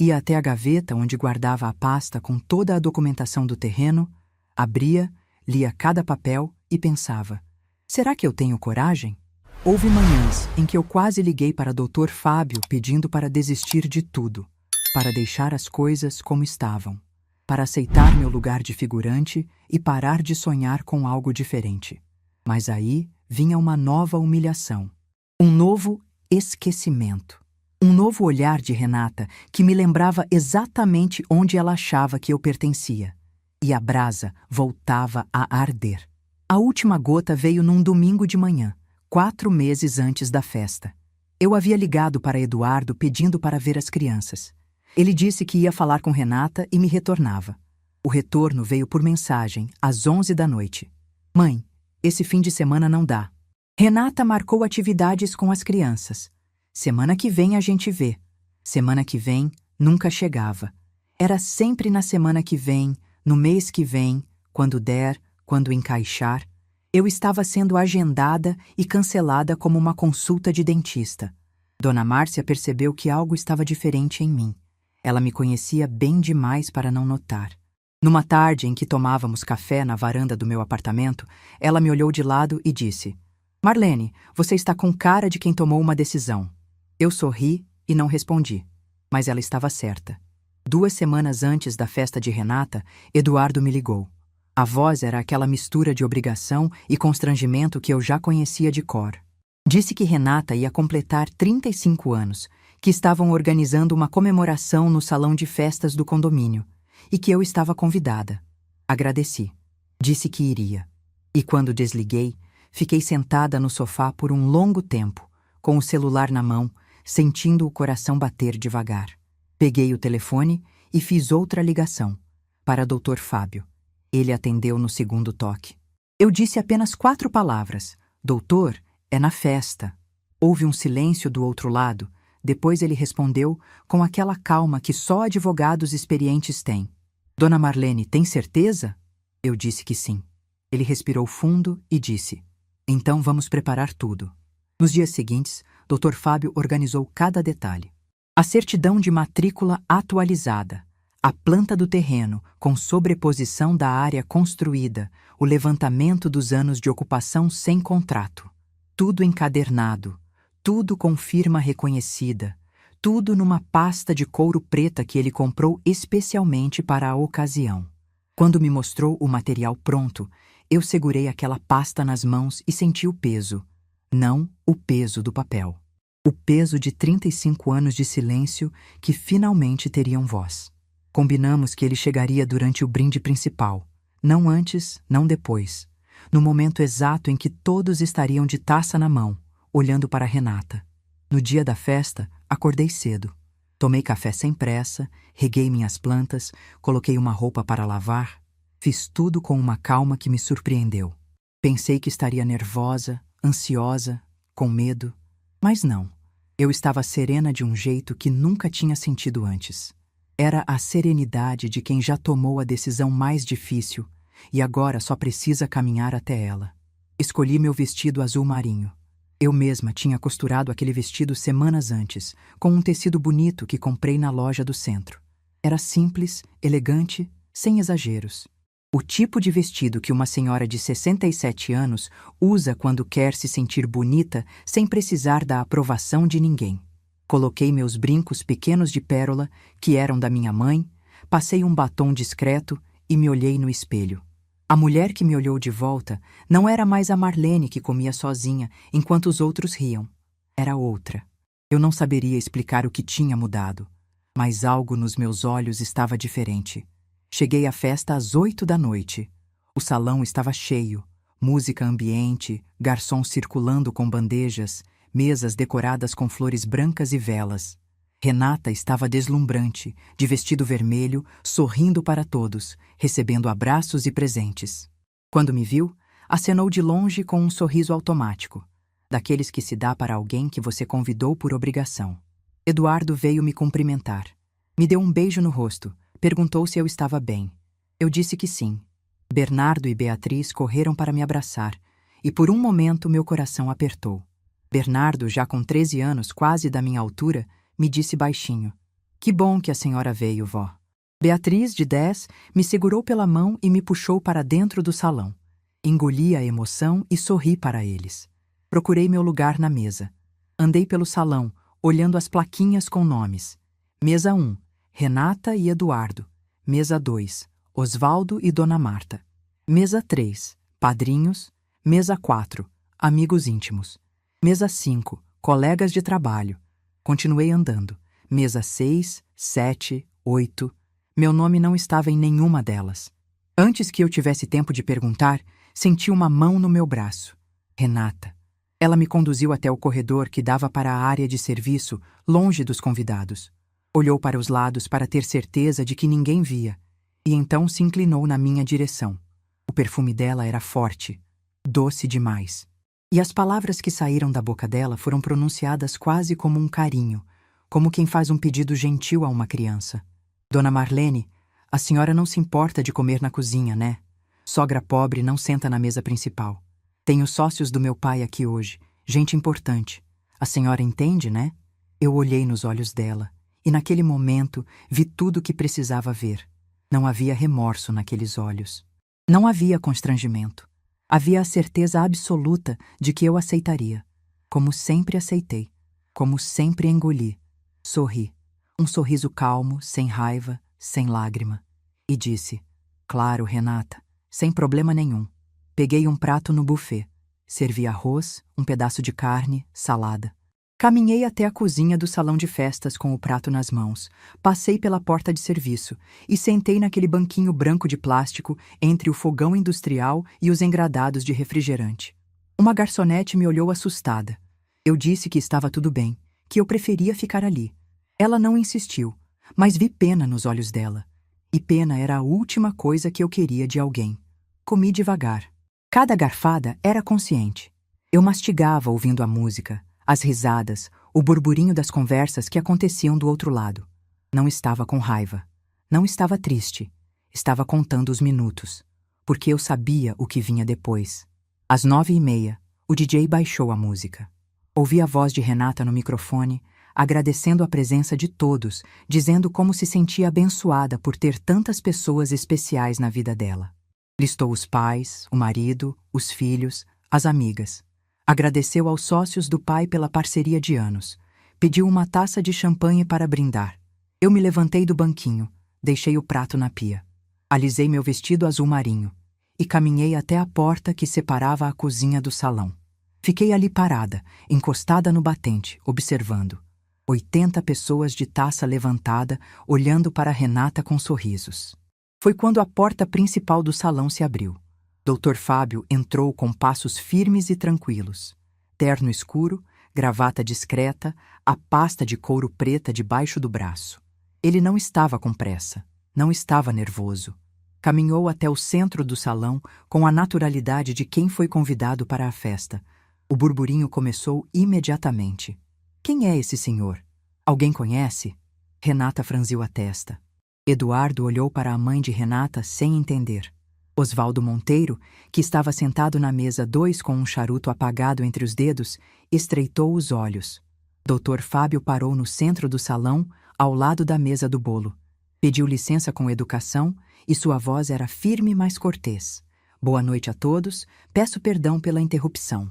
Ia até a gaveta onde guardava a pasta com toda a documentação do terreno, abria, lia cada papel e pensava: será que eu tenho coragem? Houve manhãs em que eu quase liguei para Dr. Fábio pedindo para desistir de tudo, para deixar as coisas como estavam, para aceitar meu lugar de figurante e parar de sonhar com algo diferente. Mas aí vinha uma nova humilhação, um novo esquecimento. Um novo olhar de Renata que me lembrava exatamente onde ela achava que eu pertencia. E a brasa voltava a arder. A última gota veio num domingo de manhã, 4 meses antes da festa. Eu havia ligado para Eduardo pedindo para ver as crianças. Ele disse que ia falar com Renata e me retornava. O retorno veio por mensagem, às 11 da noite. Mãe, esse fim de semana não dá. Renata marcou atividades com as crianças. Semana que vem a gente vê. Semana que vem nunca chegava. Era sempre na semana que vem, no mês que vem, quando der, quando encaixar. Eu estava sendo agendada e cancelada como uma consulta de dentista. Dona Márcia percebeu que algo estava diferente em mim. Ela me conhecia bem demais para não notar. Numa tarde em que tomávamos café na varanda do meu apartamento, ela me olhou de lado e disse: Marlene, você está com cara de quem tomou uma decisão. Eu sorri e não respondi, mas ela estava certa. 2 semanas antes da festa de Renata, Eduardo me ligou. A voz era aquela mistura de obrigação e constrangimento que eu já conhecia de cor. Disse que Renata ia completar 35 anos, que estavam organizando uma comemoração no salão de festas do condomínio e que eu estava convidada. Agradeci. Disse que iria. E quando desliguei, fiquei sentada no sofá por um longo tempo, com o celular na mão, sentindo o coração bater devagar. Peguei o telefone e fiz outra ligação. para Dr. Fábio. Ele atendeu no segundo toque. Eu disse apenas 4 palavras. Doutor, é na festa. Houve um silêncio do outro lado. Depois ele respondeu com aquela calma que só advogados experientes têm. Dona Marlene, tem certeza? Eu disse que sim. Ele respirou fundo e disse: então vamos preparar tudo. Nos dias seguintes, Dr. Fábio organizou cada detalhe. A certidão de matrícula atualizada, a planta do terreno com sobreposição da área construída, o levantamento dos anos de ocupação sem contrato. Tudo encadernado, tudo com firma reconhecida, tudo numa pasta de couro preta que ele comprou especialmente para a ocasião. Quando me mostrou o material pronto, eu segurei aquela pasta nas mãos e senti o peso. Não o peso do papel. O peso de 35 anos de silêncio que finalmente teriam voz. Combinamos que ele chegaria durante o brinde principal. Não antes, não depois. No momento exato em que todos estariam de taça na mão, olhando para Renata. No dia da festa, acordei cedo. Tomei café sem pressa, reguei minhas plantas, coloquei uma roupa para lavar. Fiz tudo com uma calma que me surpreendeu. Pensei que estaria nervosa, ansiosa, com medo. Mas não. Eu estava serena de um jeito que nunca tinha sentido antes. Era a serenidade de quem já tomou a decisão mais difícil e agora só precisa caminhar até ela. Escolhi meu vestido azul marinho. Eu mesma tinha costurado aquele vestido semanas antes, com um tecido bonito que comprei na loja do centro. Era simples, elegante, sem exageros. O tipo de vestido que uma senhora de 67 anos usa quando quer se sentir bonita sem precisar da aprovação de ninguém. Coloquei meus brincos pequenos de pérola, que eram da minha mãe, passei um batom discreto e me olhei no espelho. A mulher que me olhou de volta não era mais a Marlene que comia sozinha enquanto os outros riam. Era outra. Eu não saberia explicar o que tinha mudado, mas algo nos meus olhos estava diferente. Cheguei à festa às 8 da noite. O salão estava cheio, música ambiente, garçons circulando com bandejas, mesas decoradas com flores brancas e velas. Renata estava deslumbrante, de vestido vermelho, sorrindo para todos, recebendo abraços e presentes. Quando me viu, acenou de longe com um sorriso automático, daqueles que se dá para alguém que você convidou por obrigação. Eduardo veio me cumprimentar. Me deu um beijo no rosto, perguntou se eu estava bem. Eu disse que sim. Bernardo e Beatriz correram para me abraçar, e por um momento meu coração apertou. Bernardo, já com 13 anos, quase da minha altura, me disse baixinho: que bom que a senhora veio, vó. Beatriz, de 10, me segurou pela mão e me puxou para dentro do salão. Engoli a emoção e sorri para eles. Procurei meu lugar na mesa. Andei pelo salão, olhando as plaquinhas com nomes. Mesa 1, Renata e Eduardo. Mesa 2, Osvaldo e Dona Marta. Mesa 3, padrinhos. Mesa 4, amigos íntimos. Mesa 5, colegas de trabalho. Continuei andando. Mesa 6, 7, 8. Meu nome não estava em nenhuma delas. Antes que eu tivesse tempo de perguntar, senti uma mão no meu braço. Renata. Ela me conduziu até o corredor que dava para a área de serviço, longe dos convidados. Olhou para os lados para ter certeza de que ninguém via, e então se inclinou na minha direção. O perfume dela era forte, doce demais. E as palavras que saíram da boca dela foram pronunciadas quase como um carinho, como quem faz um pedido gentil a uma criança. Dona Marlene, a senhora não se importa de comer na cozinha, né? Sogra pobre não senta na mesa principal. Tenho sócios do meu pai aqui hoje, gente importante. A senhora entende, né? Eu olhei nos olhos dela, e naquele momento vi tudo o que precisava ver. Não havia remorso naqueles olhos. Não havia constrangimento. Havia a certeza absoluta de que eu aceitaria. Como sempre aceitei. Como sempre engoli. Sorri. Um sorriso calmo, sem raiva, sem lágrima. E disse: claro, Renata, sem problema nenhum. Peguei um prato no buffet. Servi arroz, um pedaço de carne, salada. Caminhei até a cozinha do salão de festas com o prato nas mãos. Passei pela porta de serviço e sentei naquele banquinho branco de plástico entre o fogão industrial e os engradados de refrigerante. Uma garçonete me olhou assustada. Eu disse que estava tudo bem, que eu preferia ficar ali. Ela não insistiu, mas vi pena nos olhos dela. E pena era a última coisa que eu queria de alguém. Comi devagar. Cada garfada era consciente. Eu mastigava ouvindo a música, as risadas, o burburinho das conversas que aconteciam do outro lado. Não estava com raiva. Não estava triste. Estava contando os minutos. Porque eu sabia o que vinha depois. Às 9h30, o DJ baixou a música. Ouvi a voz de Renata no microfone, agradecendo a presença de todos, dizendo como se sentia abençoada por ter tantas pessoas especiais na vida dela. Listou os pais, o marido, os filhos, as amigas. Agradeceu aos sócios do pai pela parceria de anos. Pediu uma taça de champanhe para brindar. Eu me levantei do banquinho, deixei o prato na pia. Alisei meu vestido azul marinho e caminhei até a porta que separava a cozinha do salão. Fiquei ali parada, encostada no batente, observando. 80 pessoas de taça levantada, olhando para Renata com sorrisos. Foi quando a porta principal do salão se abriu. Dr. Fábio entrou com passos firmes e tranquilos. Terno escuro, gravata discreta, a pasta de couro preta debaixo do braço. Ele não estava com pressa, não estava nervoso. Caminhou até o centro do salão com a naturalidade de quem foi convidado para a festa. O burburinho começou imediatamente. Quem é esse senhor? Alguém conhece? Renata franziu a testa. Eduardo olhou para a mãe de Renata sem entender. Osvaldo Monteiro, que estava sentado na mesa 2 com um charuto apagado entre os dedos, estreitou os olhos. Dr. Fábio parou no centro do salão, ao lado da mesa do bolo. Pediu licença com educação e sua voz era firme, mas cortês. Boa noite a todos, peço perdão pela interrupção.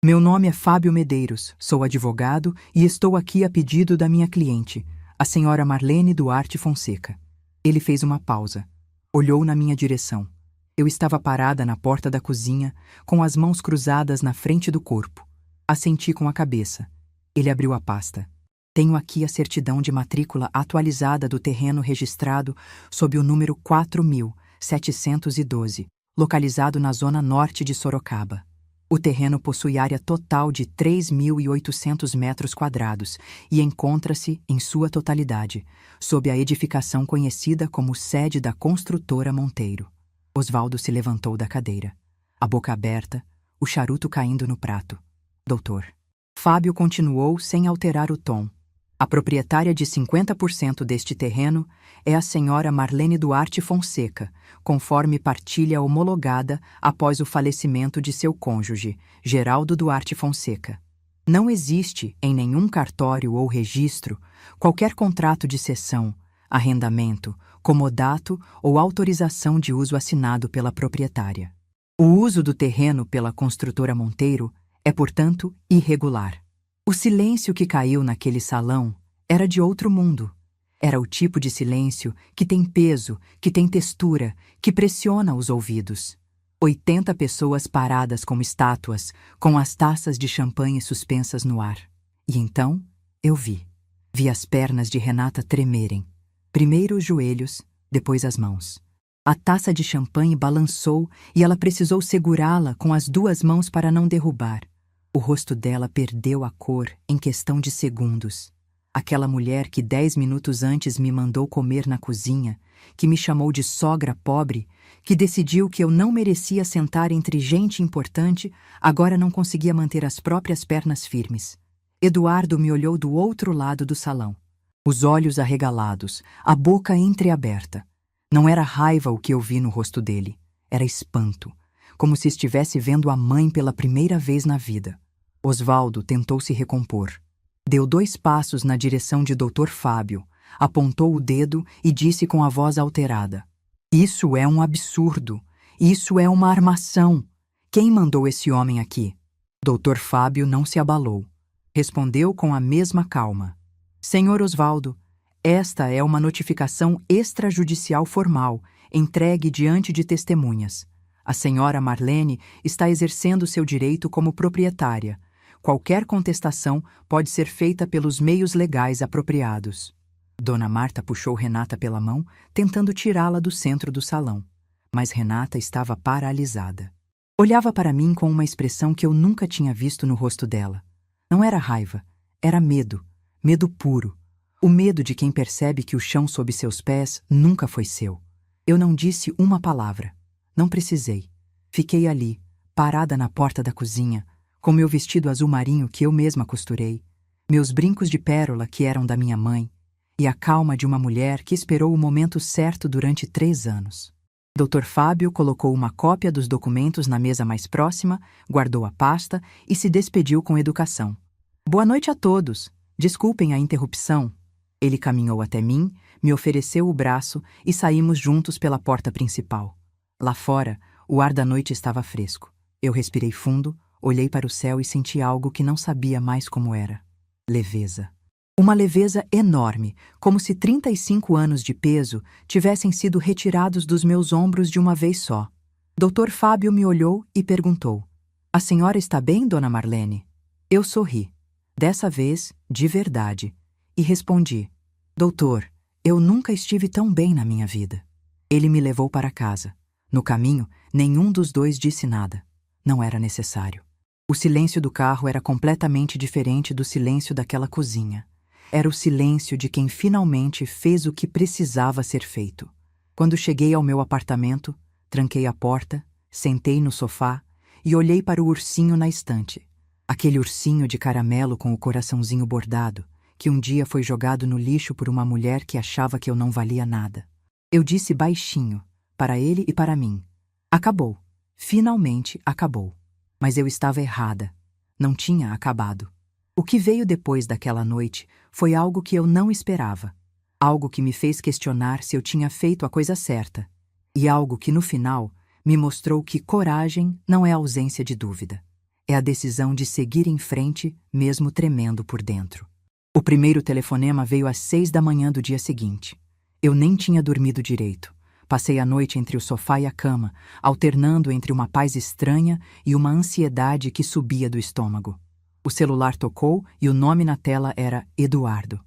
Meu nome é Fábio Medeiros, sou advogado e estou aqui a pedido da minha cliente, a senhora Marlene Duarte Fonseca. Ele fez uma pausa. Olhou na minha direção. Eu estava parada na porta da cozinha, com as mãos cruzadas na frente do corpo. Assenti com a cabeça. Ele abriu a pasta. Tenho aqui a certidão de matrícula atualizada do terreno registrado sob o número 4712, localizado na zona norte de Sorocaba. O terreno possui área total de 3.800 metros quadrados e encontra-se, em sua totalidade, sob a edificação conhecida como sede da construtora Monteiro. Osvaldo se levantou da cadeira, a boca aberta, o charuto caindo no prato. Doutor. Fábio continuou sem alterar o tom. A proprietária de 50% deste terreno é a senhora Marlene Duarte Fonseca, conforme partilha homologada após o falecimento de seu cônjuge, Geraldo Duarte Fonseca. Não existe, em nenhum cartório ou registro, qualquer contrato de cessão, arrendamento, comodato ou autorização de uso assinado pela proprietária. O uso do terreno pela construtora Monteiro é, portanto, irregular. O silêncio que caiu naquele salão era de outro mundo. Era o tipo de silêncio que tem peso, que tem textura, que pressiona os ouvidos. 80 pessoas paradas como estátuas, com as taças de champanhe suspensas no ar. E então, eu vi. Vi as pernas de Renata tremerem. Primeiro os joelhos, depois as mãos. A taça de champanhe balançou e ela precisou segurá-la com as 2 mãos para não derrubar. O rosto dela perdeu a cor em questão de segundos. Aquela mulher que 10 minutos antes me mandou comer na cozinha, que me chamou de sogra pobre, que decidiu que eu não merecia sentar entre gente importante, agora não conseguia manter as próprias pernas firmes. Eduardo me olhou do outro lado do salão. Os olhos arregalados, a boca entreaberta. Não era raiva o que eu vi no rosto dele, era espanto. Como se estivesse vendo a mãe pela primeira vez na vida. Osvaldo tentou se recompor. Deu 2 passos na direção de Dr. Fábio, apontou o dedo e disse com a voz alterada: Isso é um absurdo. Isso é uma armação. Quem mandou esse homem aqui? Dr. Fábio não se abalou. Respondeu com a mesma calma: Senhor Osvaldo, esta é uma notificação extrajudicial formal, entregue diante de testemunhas. A senhora Marlene está exercendo seu direito como proprietária. Qualquer contestação pode ser feita pelos meios legais apropriados. Dona Marta puxou Renata pela mão, tentando tirá-la do centro do salão. Mas Renata estava paralisada. Olhava para mim com uma expressão que eu nunca tinha visto no rosto dela. Não era raiva, era medo. Medo puro. O medo de quem percebe que o chão sob seus pés nunca foi seu. Eu não disse uma palavra. Não precisei. Fiquei ali, parada na porta da cozinha, com meu vestido azul marinho que eu mesma costurei, meus brincos de pérola que eram da minha mãe, e a calma de uma mulher que esperou o momento certo durante 3 anos. Dr. Fábio colocou uma cópia dos documentos na mesa mais próxima, guardou a pasta e se despediu com educação. Boa noite a todos. Desculpem a interrupção. Ele caminhou até mim, me ofereceu o braço e saímos juntos pela porta principal. Lá fora, o ar da noite estava fresco. Eu respirei fundo, olhei para o céu e senti algo que não sabia mais como era. Leveza. Uma leveza enorme, como se 35 anos de peso tivessem sido retirados dos meus ombros de uma vez só. Dr. Fábio me olhou e perguntou: "A senhora está bem, dona Marlene?" Eu sorri. Dessa vez, de verdade. E respondi: "Doutor, eu nunca estive tão bem na minha vida." Ele me levou para casa. No caminho, nenhum dos dois disse nada. Não era necessário. O silêncio do carro era completamente diferente do silêncio daquela cozinha. Era o silêncio de quem finalmente fez o que precisava ser feito. Quando cheguei ao meu apartamento, tranquei a porta, sentei no sofá e olhei para o ursinho na estante. Aquele ursinho de caramelo com o coraçãozinho bordado, que um dia foi jogado no lixo por uma mulher que achava que eu não valia nada. Eu disse baixinho, para ele e para mim: "Acabou. Finalmente acabou." Mas eu estava errada. Não tinha acabado. O que veio depois daquela noite foi algo que eu não esperava. Algo que me fez questionar se eu tinha feito a coisa certa. E algo que, no final, me mostrou que coragem não é ausência de dúvida. É a decisão de seguir em frente, mesmo tremendo por dentro. O primeiro telefonema veio às 6 da manhã do dia seguinte. Eu nem tinha dormido direito. Passei a noite entre o sofá e a cama, alternando entre uma paz estranha e uma ansiedade que subia do estômago. O celular tocou e o nome na tela era Eduardo.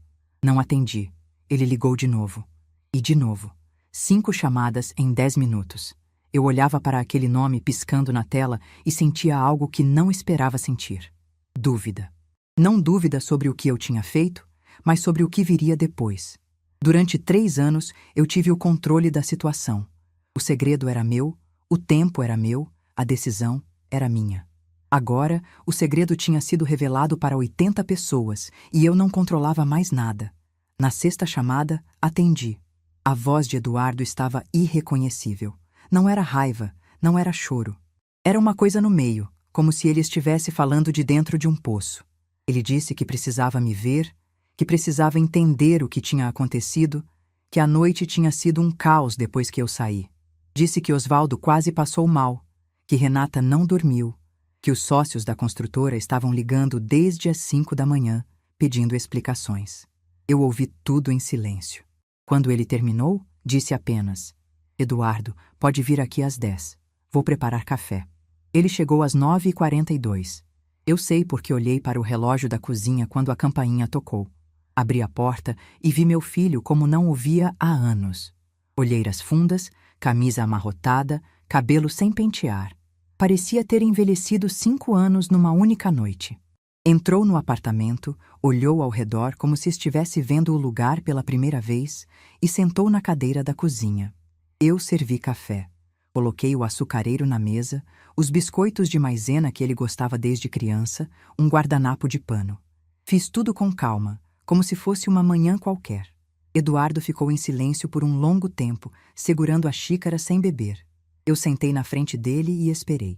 Não atendi. Ele ligou de novo. E de novo. 5 chamadas em 10 minutos. Eu olhava para aquele nome piscando na tela e sentia algo que não esperava sentir. Dúvida. Não dúvida sobre o que eu tinha feito, mas sobre o que viria depois. Durante 3 anos, eu tive o controle da situação. O segredo era meu, o tempo era meu, a decisão era minha. Agora, o segredo tinha sido revelado para 80 pessoas e eu não controlava mais nada. Na 6ª chamada, atendi. A voz de Eduardo estava irreconhecível. Não era raiva, não era choro. Era uma coisa no meio, como se ele estivesse falando de dentro de um poço. Ele disse que precisava me ver, que precisava entender o que tinha acontecido, que a noite tinha sido um caos depois que eu saí. Disse que Osvaldo quase passou mal, que Renata não dormiu, que os sócios da construtora estavam ligando desde as 5 da manhã, pedindo explicações. Eu ouvi tudo em silêncio. Quando ele terminou, disse apenas: "Eduardo, pode vir aqui às 10. Vou preparar café." Ele chegou às 9h42. Eu sei porque olhei para o relógio da cozinha quando a campainha tocou. Abri a porta e vi meu filho como não o via há anos. Olheiras fundas, camisa amarrotada, cabelo sem pentear. Parecia ter envelhecido 5 anos numa única noite. Entrou no apartamento, olhou ao redor como se estivesse vendo o lugar pela primeira vez e sentou na cadeira da cozinha. Eu servi café. Coloquei o açucareiro na mesa, os biscoitos de maisena que ele gostava desde criança, um guardanapo de pano. Fiz tudo com calma, como se fosse uma manhã qualquer. Eduardo ficou em silêncio por um longo tempo, segurando a xícara sem beber. Eu sentei na frente dele e esperei.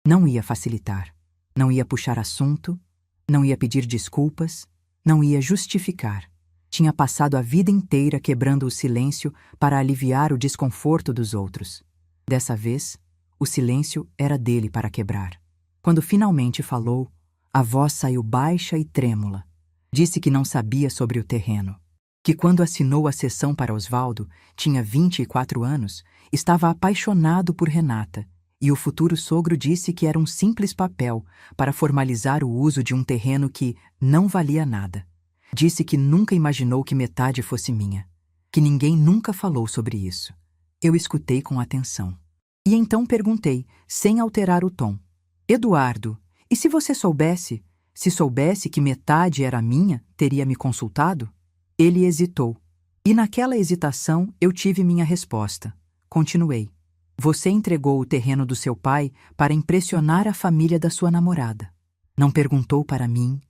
Não ia facilitar. Não ia puxar assunto. Não ia pedir desculpas. Não ia justificar. Tinha passado a vida inteira quebrando o silêncio para aliviar o desconforto dos outros. Dessa vez, o silêncio era dele para quebrar. Quando finalmente falou, a voz saiu baixa e trêmula. Disse que não sabia sobre o terreno. Que quando assinou a cessão para Osvaldo, tinha 24 anos, estava apaixonado por Renata, e o futuro sogro disse que era um simples papel para formalizar o uso de um terreno que não valia nada. Disse que nunca imaginou que metade fosse minha, que ninguém nunca falou sobre isso. Eu escutei com atenção. E então perguntei, sem alterar o tom: "Eduardo, e se você soubesse? Se soubesse que metade era minha, teria me consultado?" Ele hesitou. E naquela hesitação eu tive minha resposta. Continuei. Você entregou o terreno do seu pai para impressionar a família da sua namorada. Não perguntou para mim,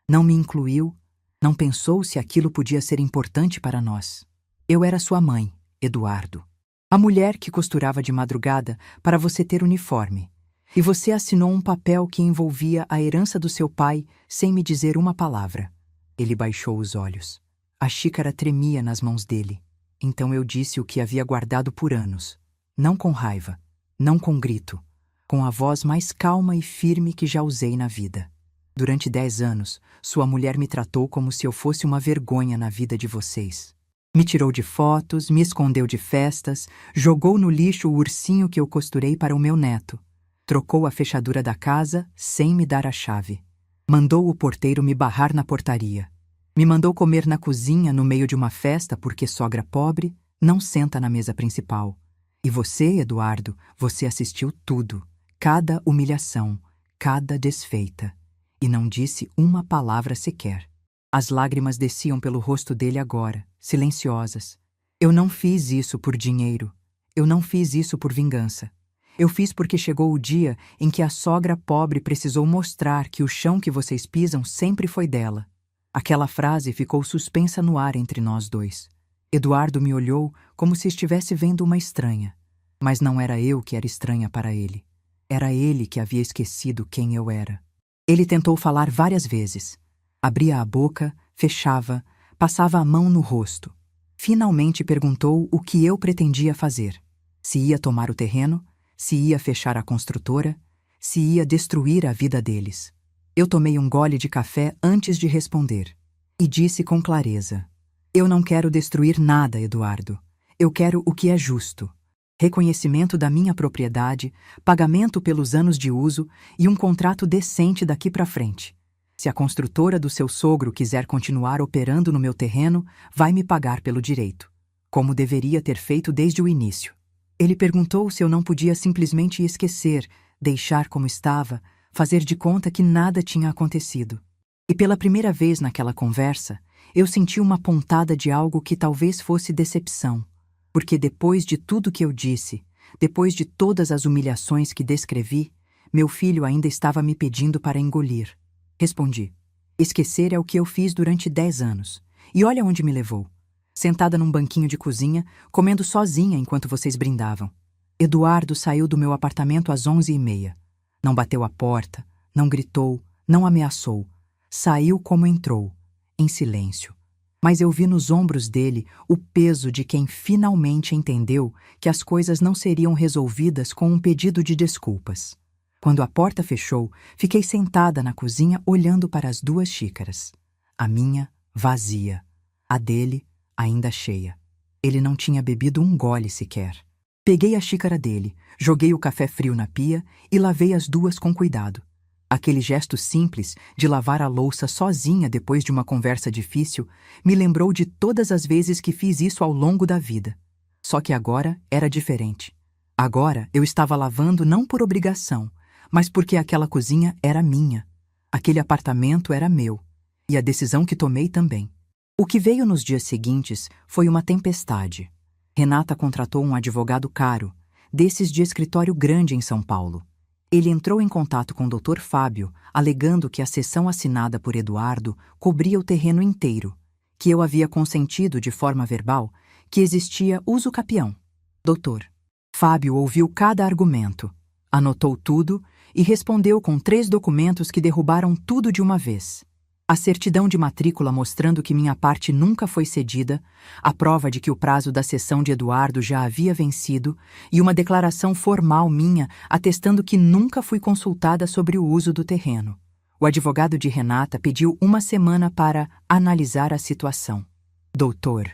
não me incluiu, não pensou se aquilo podia ser importante para nós. Eu era sua mãe, Eduardo. A mulher que costurava de madrugada para você ter uniforme. E você assinou um papel que envolvia a herança do seu pai sem me dizer uma palavra. Ele baixou os olhos. A xícara tremia nas mãos dele. Então eu disse o que havia guardado por anos. Não com raiva, não com grito, com a voz mais calma e firme que já usei na vida. Durante 10 anos, sua mulher me tratou como se eu fosse uma vergonha na vida de vocês. Me tirou de fotos, me escondeu de festas, jogou no lixo o ursinho que eu costurei para o meu neto. Trocou a fechadura da casa sem me dar a chave. Mandou o porteiro me barrar na portaria. Me mandou comer na cozinha no meio de uma festa porque sogra pobre não senta na mesa principal. E você, Eduardo, você assistiu tudo, cada humilhação, cada desfeita, e não disse uma palavra sequer. As lágrimas desciam pelo rosto dele agora, silenciosas. Eu não fiz isso por dinheiro. Eu não fiz isso por vingança. Eu fiz porque chegou o dia em que a sogra pobre precisou mostrar que o chão que vocês pisam sempre foi dela. Aquela frase ficou suspensa no ar entre nós dois. Eduardo me olhou como se estivesse vendo uma estranha. Mas não era eu que era estranha para ele. Era ele que havia esquecido quem eu era. Ele tentou falar várias vezes. Abria a boca, fechava, passava a mão no rosto. Finalmente perguntou o que eu pretendia fazer. Se ia tomar o terreno, se ia fechar a construtora, se ia destruir a vida deles. Eu tomei um gole de café antes de responder. E disse com clareza: eu não quero destruir nada, Eduardo. Eu quero o que é justo. Reconhecimento da minha propriedade, pagamento pelos anos de uso e um contrato decente daqui para frente. Se a construtora do seu sogro quiser continuar operando no meu terreno, vai me pagar pelo direito, como deveria ter feito desde o início. Ele perguntou se eu não podia simplesmente esquecer, deixar como estava, fazer de conta que nada tinha acontecido. E pela primeira vez naquela conversa, eu senti uma pontada de algo que talvez fosse decepção. Porque depois de tudo que eu disse, depois de todas as humilhações que descrevi, meu filho ainda estava me pedindo para engolir. Respondi: esquecer é o que eu fiz durante 10 anos. E olha onde me levou. Sentada num banquinho de cozinha, comendo sozinha enquanto vocês brindavam. Eduardo saiu do meu apartamento às 11h30. Não bateu a porta, não gritou, não ameaçou. Saiu como entrou, em silêncio. Mas eu vi nos ombros dele o peso de quem finalmente entendeu que as coisas não seriam resolvidas com um pedido de desculpas. Quando a porta fechou, fiquei sentada na cozinha olhando para as 2 xícaras. A minha, vazia. A dele, ainda cheia. Ele não tinha bebido um gole sequer. Peguei a xícara dele, joguei o café frio na pia e lavei as 2 com cuidado. Aquele gesto simples de lavar a louça sozinha depois de uma conversa difícil me lembrou de todas as vezes que fiz isso ao longo da vida. Só que agora era diferente. Agora eu estava lavando não por obrigação, mas porque aquela cozinha era minha. Aquele apartamento era meu. E a decisão que tomei também. O que veio nos dias seguintes foi uma tempestade. Renata contratou um advogado caro, desses de escritório grande em São Paulo. Ele entrou em contato com o Dr. Fábio, alegando que a cessão assinada por Eduardo cobria o terreno inteiro, que eu havia consentido de forma verbal que existia uso capião. Doutor. Fábio ouviu cada argumento, anotou tudo e respondeu com 3 documentos que derrubaram tudo de uma vez. A certidão de matrícula mostrando que minha parte nunca foi cedida, a prova de que o prazo da cessão de Eduardo já havia vencido e uma declaração formal minha atestando que nunca fui consultada sobre o uso do terreno. O advogado de Renata pediu 1 semana para analisar a situação. Doutor.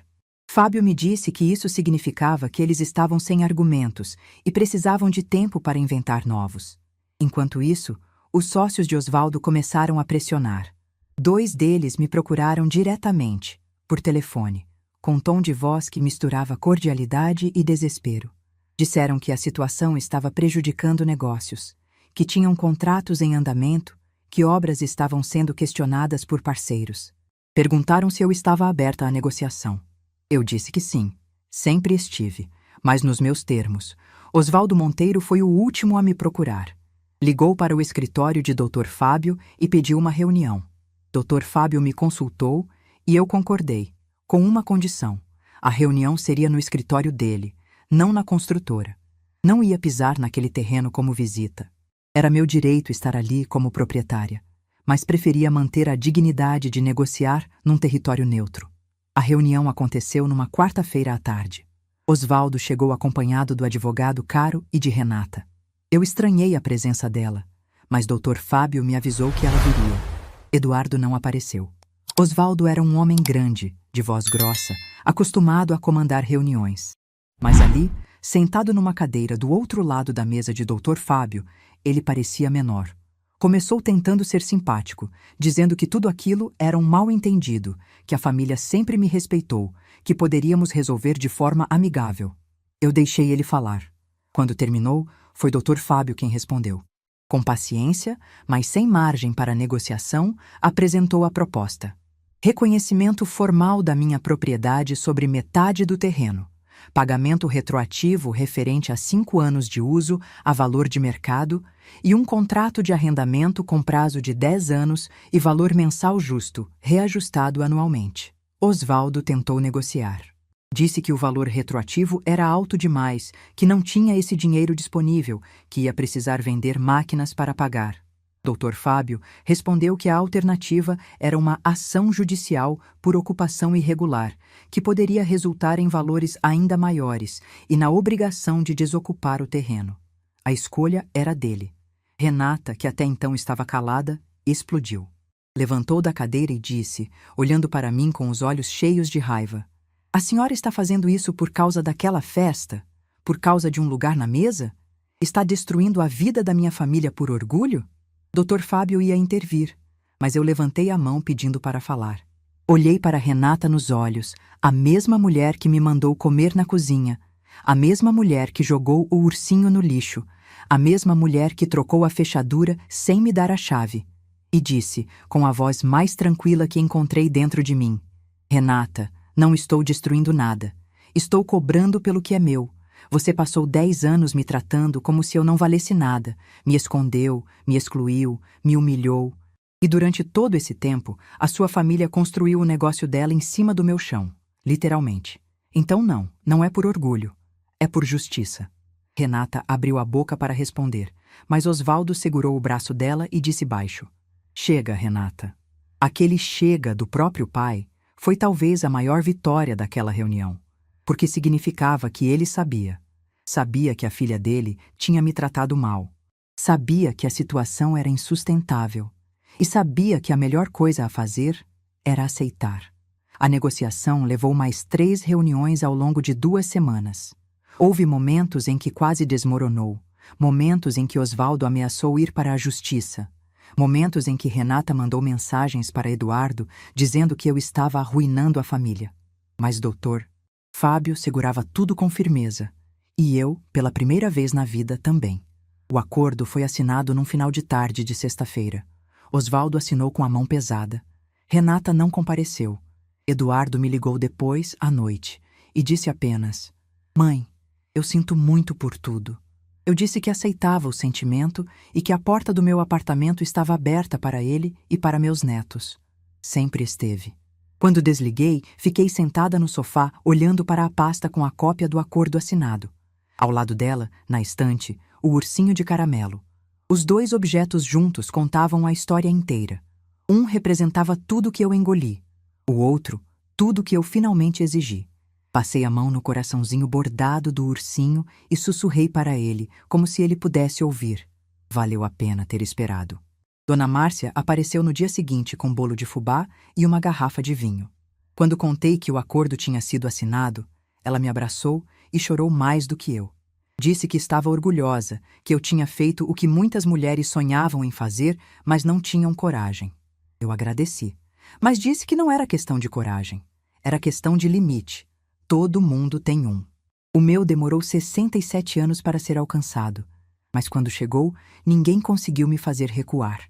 Fábio me disse que isso significava que eles estavam sem argumentos e precisavam de tempo para inventar novos. Enquanto isso, os sócios de Osvaldo começaram a pressionar. 2 deles me procuraram diretamente, por telefone, com tom de voz que misturava cordialidade e desespero. Disseram que a situação estava prejudicando negócios, que tinham contratos em andamento, que obras estavam sendo questionadas por parceiros. Perguntaram se eu estava aberta à negociação. Eu disse que sim, sempre estive, mas nos meus termos. Osvaldo Monteiro foi o último a me procurar. Ligou para o escritório de Dr. Fábio e pediu uma reunião. Dr. Fábio me consultou e eu concordei, com uma condição. A reunião seria no escritório dele, não na construtora. Não ia pisar naquele terreno como visita. Era meu direito estar ali como proprietária, mas preferia manter a dignidade de negociar num território neutro. A reunião aconteceu numa quarta-feira à tarde. Osvaldo chegou acompanhado do advogado Caro e de Renata. Eu estranhei a presença dela, mas Dr. Fábio me avisou que ela viria. Eduardo não apareceu. Osvaldo era um homem grande, de voz grossa, acostumado a comandar reuniões. Mas ali, sentado numa cadeira do outro lado da mesa de Dr. Fábio, ele parecia menor. Começou tentando ser simpático, dizendo que tudo aquilo era um mal-entendido, que a família sempre me respeitou, que poderíamos resolver de forma amigável. Eu deixei ele falar. Quando terminou, foi Dr. Fábio quem respondeu. Com paciência, mas sem margem para negociação, apresentou a proposta. Reconhecimento formal da minha propriedade sobre metade do terreno. Pagamento retroativo referente a 5 anos de uso a valor de mercado e um contrato de arrendamento com prazo de 10 anos e valor mensal justo, reajustado anualmente. Osvaldo tentou negociar. Disse que o valor retroativo era alto demais, que não tinha esse dinheiro disponível, que ia precisar vender máquinas para pagar. Dr. Fábio respondeu que a alternativa era uma ação judicial por ocupação irregular, que poderia resultar em valores ainda maiores e na obrigação de desocupar o terreno. A escolha era dele. Renata, que até então estava calada, explodiu. Levantou da cadeira e disse, olhando para mim com os olhos cheios de raiva: "A senhora está fazendo isso por causa daquela festa? Por causa de um lugar na mesa? Está destruindo a vida da minha família por orgulho?" Dr. Fábio ia intervir, mas eu levantei a mão pedindo para falar. Olhei para Renata nos olhos, a mesma mulher que me mandou comer na cozinha, a mesma mulher que jogou o ursinho no lixo, a mesma mulher que trocou a fechadura sem me dar a chave, e disse, com a voz mais tranquila que encontrei dentro de mim: "Renata, não estou destruindo nada. Estou cobrando pelo que é meu. Você passou 10 anos me tratando como se eu não valesse nada, me escondeu, me excluiu, me humilhou. E durante todo esse tempo, a sua família construiu o negócio dela em cima do meu chão, literalmente. Então não é por orgulho, é por justiça." Renata abriu a boca para responder, mas Osvaldo segurou o braço dela e disse baixo: "Chega, Renata." Aquele chega do próprio pai foi talvez a maior vitória daquela reunião, porque significava que ele sabia. Sabia que a filha dele tinha me tratado mal. Sabia que a situação era insustentável. E sabia que a melhor coisa a fazer era aceitar. A negociação levou mais 3 reuniões ao longo de 2 semanas. Houve momentos em que quase desmoronou. Momentos em que Osvaldo ameaçou ir para a justiça. Momentos em que Renata mandou mensagens para Eduardo dizendo que eu estava arruinando a família. Mas doutor Fábio segurava tudo com firmeza, e eu, pela primeira vez na vida, também. O acordo foi assinado num final de tarde de sexta-feira. Osvaldo assinou com a mão pesada. Renata não compareceu. Eduardo me ligou depois, à noite, e disse apenas: "Mãe, eu sinto muito por tudo." Eu disse que aceitava o sentimento e que a porta do meu apartamento estava aberta para ele e para meus netos. Sempre esteve. Quando desliguei, fiquei sentada no sofá, olhando para a pasta com a cópia do acordo assinado. Ao lado dela, na estante, o ursinho de caramelo. Os 2 objetos juntos contavam a história inteira. Um representava tudo que eu engoli. O outro, tudo que eu finalmente exigi. Passei a mão no coraçãozinho bordado do ursinho e sussurrei para ele, como se ele pudesse ouvir. Valeu a pena ter esperado. Dona Márcia apareceu no dia seguinte com bolo de fubá e uma garrafa de vinho. Quando contei que o acordo tinha sido assinado, ela me abraçou e chorou mais do que eu. Disse que estava orgulhosa, que eu tinha feito o que muitas mulheres sonhavam em fazer, mas não tinham coragem. Eu agradeci, mas disse que não era questão de coragem. Era questão de limite. Todo mundo tem um. O meu demorou 67 anos para ser alcançado, mas quando chegou, ninguém conseguiu me fazer recuar.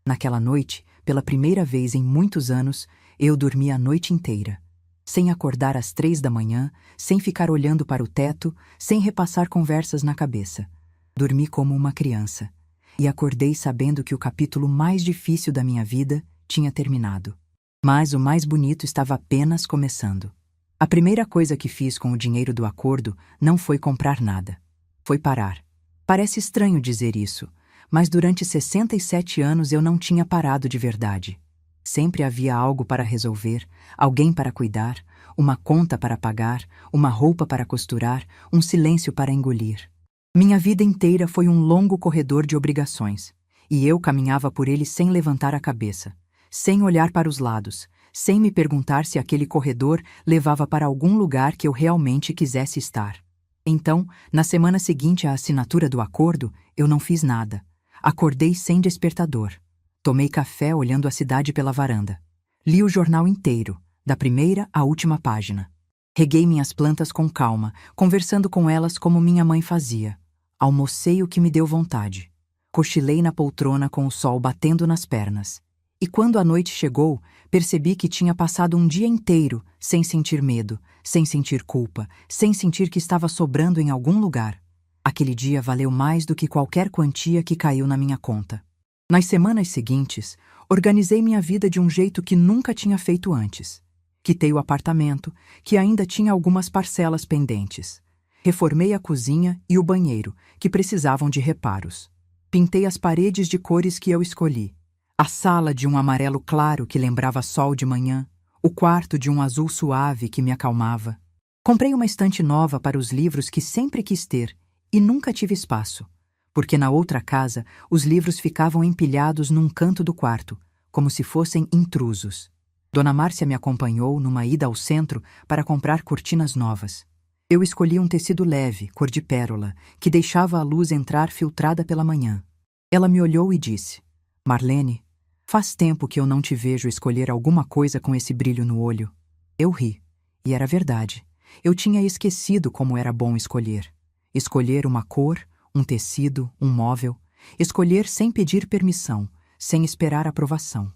Naquela noite, pela primeira vez em muitos anos, Eu dormi a noite inteira, sem acordar às 3 da manhã, sem ficar olhando para o teto, sem repassar conversas na cabeça. Dormi como uma criança, e acordei sabendo que o capítulo mais difícil da minha vida tinha terminado. Mas o mais bonito estava apenas começando. A primeira coisa que fiz com o dinheiro do acordo não foi comprar nada. Foi parar. Parece estranho dizer isso, mas durante 67 anos eu não tinha parado de verdade. Sempre havia algo para resolver, alguém para cuidar, uma conta para pagar, uma roupa para costurar, um silêncio para engolir. Minha vida inteira foi um longo corredor de obrigações, e eu caminhava por ele sem levantar a cabeça, sem olhar para os lados, sem me perguntar se aquele corredor levava para algum lugar que eu realmente quisesse estar. Então, na semana seguinte à assinatura do acordo, eu não fiz nada. Acordei sem despertador. Tomei café olhando a cidade pela varanda. Li o jornal inteiro, da primeira à última página. Reguei minhas plantas com calma, conversando com elas como minha mãe fazia. Almocei o que me deu vontade. Cochilei na poltrona com o sol batendo nas pernas. E quando a noite chegou, percebi que tinha passado um dia inteiro sem sentir medo, sem sentir culpa, sem sentir que estava sobrando em algum lugar. Aquele dia valeu mais do que qualquer quantia que caiu na minha conta. Nas semanas seguintes, organizei minha vida de um jeito que nunca tinha feito antes. Quitei o apartamento, que ainda tinha algumas parcelas pendentes. Reformei a cozinha e o banheiro, que precisavam de reparos. Pintei as paredes de cores que eu escolhi. A sala de um amarelo claro que lembrava sol de manhã, o quarto de um azul suave que me acalmava. Comprei uma estante nova para os livros que sempre quis ter e nunca tive espaço, porque na outra casa os livros ficavam empilhados num canto do quarto, como se fossem intrusos. Dona Márcia me acompanhou numa ida ao centro para comprar cortinas novas. Eu escolhi um tecido leve, cor de pérola, que deixava a luz entrar filtrada pela manhã. Ela me olhou e disse: Marlene, faz tempo que eu não te vejo escolher alguma coisa com esse brilho no olho. Eu ri, e era verdade. Eu tinha esquecido como era bom escolher. Escolher uma cor, um tecido, um móvel. Escolher sem pedir permissão, sem esperar aprovação.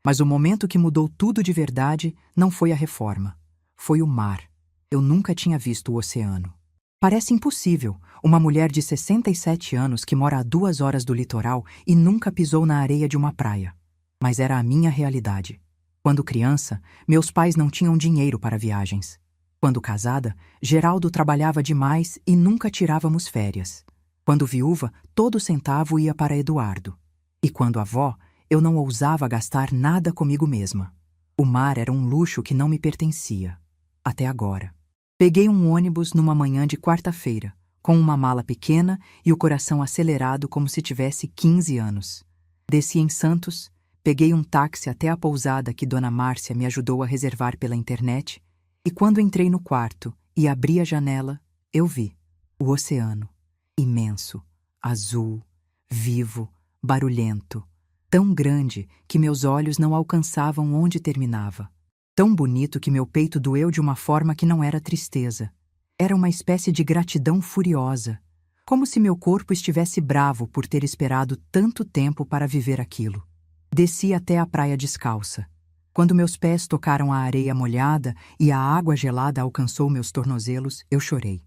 Mas o momento que mudou tudo de verdade não foi a reforma. Foi o mar. Eu nunca tinha visto o oceano. Parece impossível, uma mulher de 67 anos que mora a 2 horas do litoral e nunca pisou na areia de uma praia. Mas era a minha realidade. Quando criança, meus pais não tinham dinheiro para viagens. Quando casada, Geraldo trabalhava demais e nunca tirávamos férias. Quando viúva, todo centavo ia para Eduardo. E quando avó, eu não ousava gastar nada comigo mesma. O mar era um luxo que não me pertencia. Até agora. Peguei um ônibus numa manhã de quarta-feira, com uma mala pequena e o coração acelerado como se tivesse 15 anos. Desci em Santos. Peguei um táxi até a pousada que Dona Márcia me ajudou a reservar pela internet, e quando entrei no quarto e abri a janela, eu vi o oceano, imenso, azul, vivo, barulhento, tão grande que meus olhos não alcançavam onde terminava, tão bonito que meu peito doeu de uma forma que não era tristeza. Era uma espécie de gratidão furiosa, como se meu corpo estivesse bravo por ter esperado tanto tempo para viver aquilo. Desci até a praia descalça. Quando meus pés tocaram a areia molhada e a água gelada alcançou meus tornozelos, eu chorei.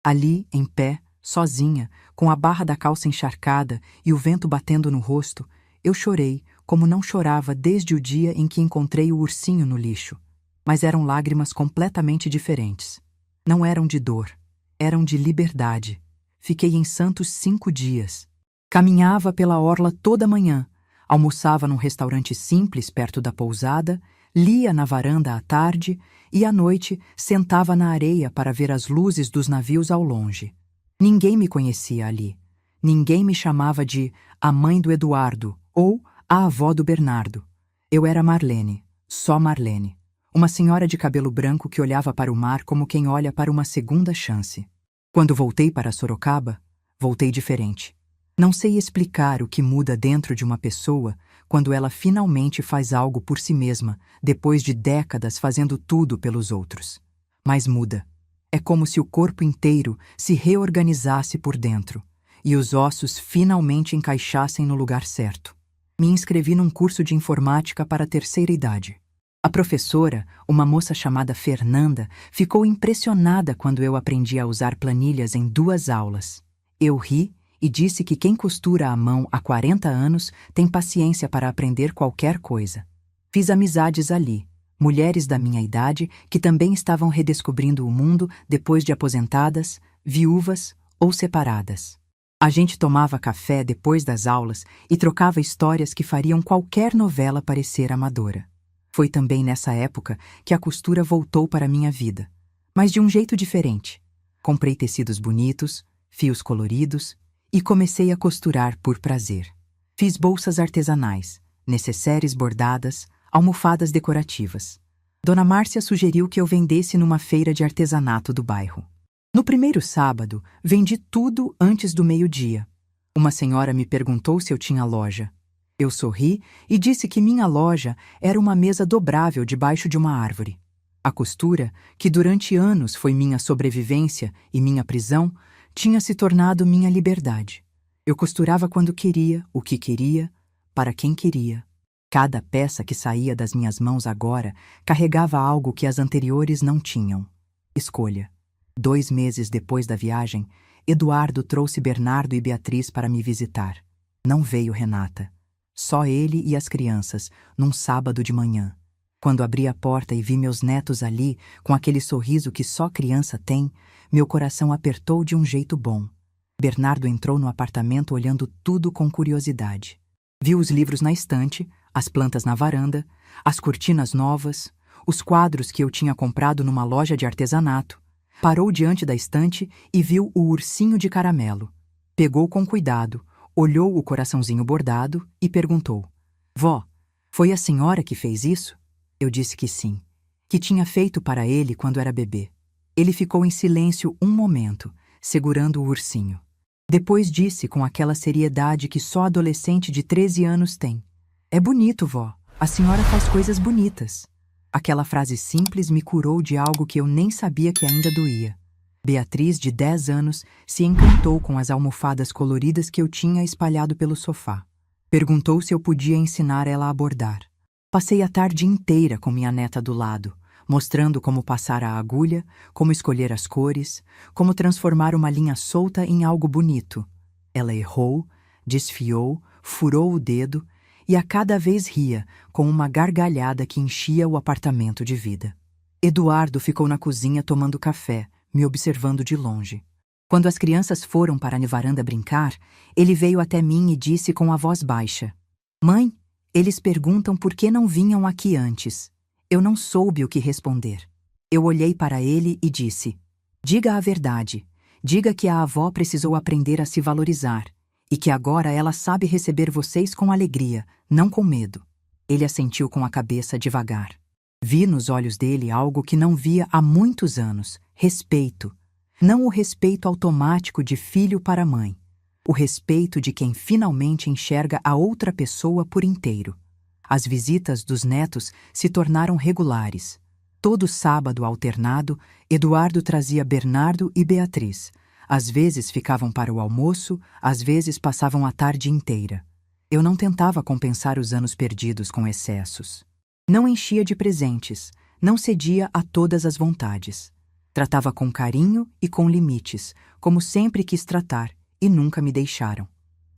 Ali, em pé, sozinha, com a barra da calça encharcada e o vento batendo no rosto, eu chorei como não chorava desde o dia em que encontrei o ursinho no lixo. Mas eram lágrimas completamente diferentes. Não eram de dor, eram de liberdade. Fiquei em Santos 5 dias. Caminhava pela orla toda manhã. Almoçava num restaurante simples perto da pousada, lia na varanda à tarde e à noite sentava na areia para ver as luzes dos navios ao longe. Ninguém me conhecia ali. Ninguém me chamava de a mãe do Eduardo ou a avó do Bernardo. Eu era Marlene, só Marlene. Uma senhora de cabelo branco que olhava para o mar como quem olha para uma segunda chance. Quando voltei para Sorocaba, voltei diferente. Não sei explicar o que muda dentro de uma pessoa quando ela finalmente faz algo por si mesma, depois de décadas fazendo tudo pelos outros. Mas muda. É como se o corpo inteiro se reorganizasse por dentro e os ossos finalmente encaixassem no lugar certo. Me inscrevi num curso de informática para a terceira idade. A professora, uma moça chamada Fernanda, ficou impressionada quando eu aprendi a usar planilhas em 2 aulas. Eu ri e disse que quem costura à mão há 40 anos tem paciência para aprender qualquer coisa. Fiz amizades ali, mulheres da minha idade que também estavam redescobrindo o mundo depois de aposentadas, viúvas ou separadas. A gente tomava café depois das aulas e trocava histórias que fariam qualquer novela parecer amadora. Foi também nessa época que a costura voltou para a minha vida, mas de um jeito diferente. Comprei tecidos bonitos, fios coloridos e comecei a costurar por prazer. Fiz bolsas artesanais, nécessaires bordadas, almofadas decorativas. Dona Márcia sugeriu que eu vendesse numa feira de artesanato do bairro. No primeiro sábado, vendi tudo antes do meio-dia. Uma senhora me perguntou se eu tinha loja. Eu sorri e disse que minha loja era uma mesa dobrável debaixo de uma árvore. A costura, que durante anos foi minha sobrevivência e minha prisão, tinha se tornado minha liberdade. Eu costurava quando queria, o que queria, para quem queria. Cada peça que saía das minhas mãos agora carregava algo que as anteriores não tinham. Escolha. 2 meses depois da viagem, Eduardo trouxe Bernardo e Beatriz para me visitar. Não veio Renata. Só ele e as crianças, num sábado de manhã. Quando abri a porta e vi meus netos ali, com aquele sorriso que só criança tem, meu coração apertou de um jeito bom. Bernardo entrou no apartamento olhando tudo com curiosidade. Viu os livros na estante, as plantas na varanda, as cortinas novas, os quadros que eu tinha comprado numa loja de artesanato. Parou diante da estante e viu o ursinho de caramelo. Pegou com cuidado, olhou o coraçãozinho bordado e perguntou: Vó, foi a senhora que fez isso? Eu disse que sim, que tinha feito para ele quando era bebê. Ele ficou em silêncio um momento, segurando o ursinho. Depois disse com aquela seriedade que só adolescente de 13 anos tem: É bonito, vó, a senhora faz coisas bonitas. Aquela frase simples me curou de algo que eu nem sabia que ainda doía. Beatriz, de 10 anos, se encantou com as almofadas coloridas que eu tinha espalhado pelo sofá. Perguntou se eu podia ensinar ela a bordar. Passei a tarde inteira com minha neta do lado, mostrando como passar a agulha, como escolher as cores, como transformar uma linha solta em algo bonito. Ela errou, desfiou, furou o dedo e a cada vez ria, com uma gargalhada que enchia o apartamento de vida. Eduardo ficou na cozinha tomando café, me observando de longe. Quando as crianças foram para a varanda brincar, ele veio até mim e disse com a voz baixa: Mãe, eles perguntam por que não vinham aqui antes. Eu não soube o que responder. Eu olhei para ele e disse: Diga a verdade. Diga que a avó precisou aprender a se valorizar e que agora ela sabe receber vocês com alegria, não com medo. Ele assentiu com a cabeça devagar. Vi nos olhos dele algo que não via há muitos anos: respeito. Não o respeito automático de filho para mãe. O respeito de quem finalmente enxerga a outra pessoa por inteiro. As visitas dos netos se tornaram regulares. Todo sábado alternado, Eduardo trazia Bernardo e Beatriz. Às vezes ficavam para o almoço, às vezes passavam a tarde inteira. Eu não tentava compensar os anos perdidos com excessos. Não enchia de presentes, não cedia a todas as vontades. Tratava com carinho e com limites, como sempre quis tratar, e nunca me deixaram.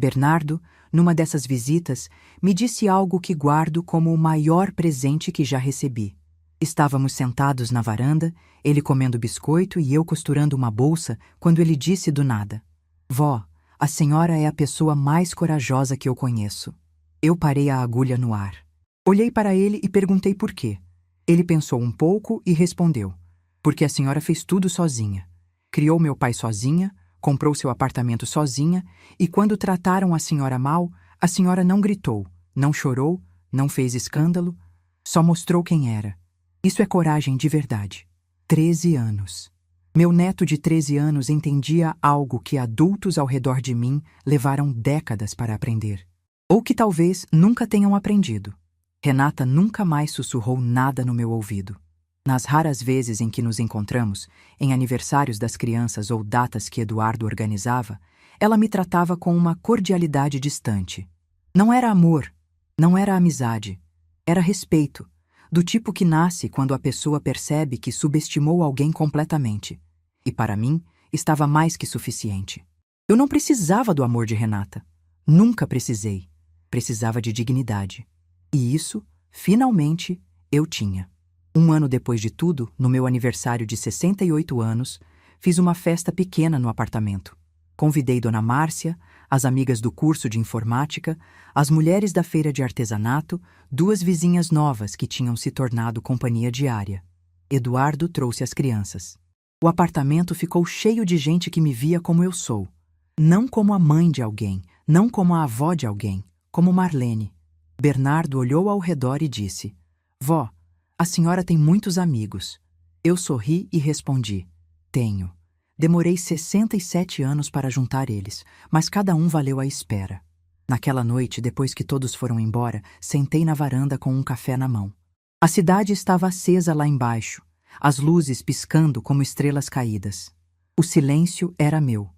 Bernardo, numa dessas visitas, me disse algo que guardo como o maior presente que já recebi. Estávamos sentados na varanda, ele comendo biscoito e eu costurando uma bolsa, quando ele disse do nada: Vó, a senhora é a pessoa mais corajosa que eu conheço. Eu parei a agulha no ar. Olhei para ele e perguntei por quê. Ele pensou um pouco e respondeu: Porque a senhora fez tudo sozinha. Criou meu pai sozinha, comprou seu apartamento sozinha e quando trataram a senhora mal, a senhora não gritou, não chorou, não fez escândalo, só mostrou quem era. Isso é coragem de verdade. 13 anos. Meu neto de 13 anos entendia algo que adultos ao redor de mim levaram décadas para aprender. Ou que talvez nunca tenham aprendido. Renata nunca mais sussurrou nada no meu ouvido. Nas raras vezes em que nos encontramos, em aniversários das crianças ou datas que Eduardo organizava, ela me tratava com uma cordialidade distante. Não era amor, não era amizade, era respeito. do tipo que nasce quando a pessoa percebe que subestimou alguém completamente. E para mim, estava mais que suficiente. Eu não precisava do amor de Renata. Nunca precisei. Precisava de dignidade. E isso, finalmente, eu tinha. Um ano depois de tudo, no meu aniversário de 68 anos, fiz uma festa pequena no apartamento. Convidei Dona Márcia, as amigas do curso de informática, as mulheres da feira de artesanato, 2 vizinhas novas que tinham se tornado companhia diária. Eduardo trouxe as crianças. O apartamento ficou cheio de gente que me via como eu sou. Não como a mãe de alguém, não como a avó de alguém, como Marlene. Bernardo olhou ao redor e disse: "Vó, a senhora tem muitos amigos." Eu sorri e respondi: "Tenho." Demorei 67 anos para juntar eles, mas cada um valeu a espera. Naquela noite, depois que todos foram embora, sentei na varanda com um café na mão. A cidade estava acesa lá embaixo, as luzes piscando como estrelas caídas. O silêncio era meu.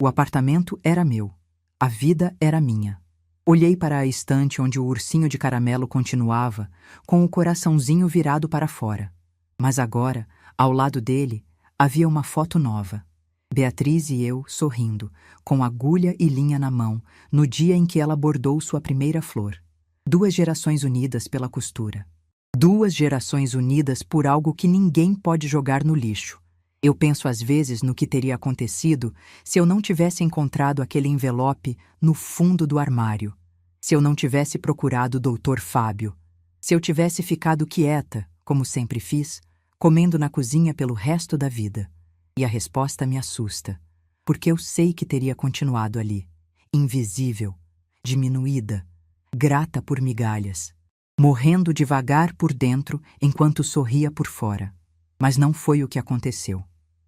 O apartamento era meu. A vida era minha. Olhei para a estante onde o ursinho de caramelo continuava, com o coraçãozinho virado para fora. Mas agora, ao lado dele, havia uma foto nova. Beatriz e eu sorrindo, com agulha e linha na mão, no dia em que ela bordou sua primeira flor. 2 gerações unidas pela costura. 2 gerações unidas por algo que ninguém pode jogar no lixo. Eu penso às vezes no que teria acontecido se eu não tivesse encontrado aquele envelope no fundo do armário, se eu não tivesse procurado o Dr. Fábio, se eu tivesse ficado quieta, como sempre fiz, comendo na cozinha pelo resto da vida. E a resposta me assusta, porque eu sei que teria continuado ali, invisível, diminuída, grata por migalhas, morrendo devagar por dentro enquanto sorria por fora. Mas não foi o que aconteceu.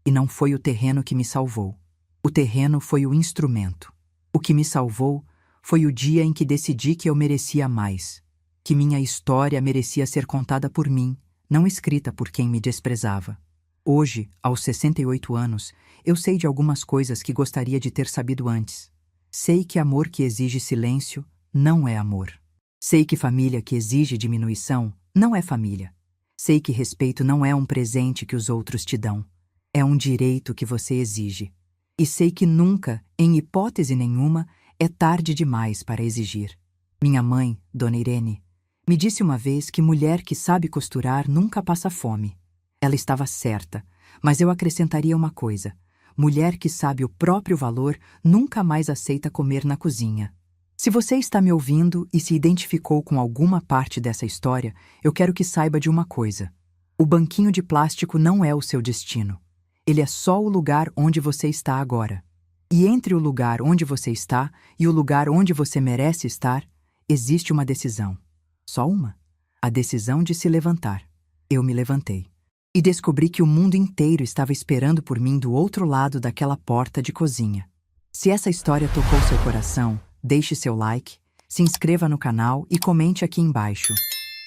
E não foi o terreno que me salvou. O terreno foi o instrumento. O que me salvou foi o dia em que decidi que eu merecia mais, que minha história merecia ser contada por mim, não escrita por quem me desprezava. Hoje, aos 68 anos, eu sei de algumas coisas que gostaria de ter sabido antes. Sei que amor que exige silêncio não é amor. Sei que família que exige diminuição não é família. Sei que respeito não é um presente que os outros te dão. É um direito que você exige. E sei que nunca, em hipótese nenhuma, é tarde demais para exigir. Minha mãe, Dona Irene, me disse uma vez que mulher que sabe costurar nunca passa fome. Ela estava certa, mas eu acrescentaria uma coisa: mulher que sabe o próprio valor nunca mais aceita comer na cozinha. Se você está me ouvindo e se identificou com alguma parte dessa história, eu quero que saiba de uma coisa: o banquinho de plástico não é o seu destino. Ele é só o lugar onde você está agora. E entre o lugar onde você está e o lugar onde você merece estar, existe uma decisão. Só uma: a decisão de se levantar. Eu me levantei. E descobri que o mundo inteiro estava esperando por mim do outro lado daquela porta de cozinha. Se essa história tocou seu coração, deixe seu like, se inscreva no canal e comente aqui embaixo.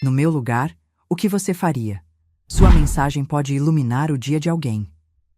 No meu lugar, o que você faria? Sua mensagem pode iluminar o dia de alguém.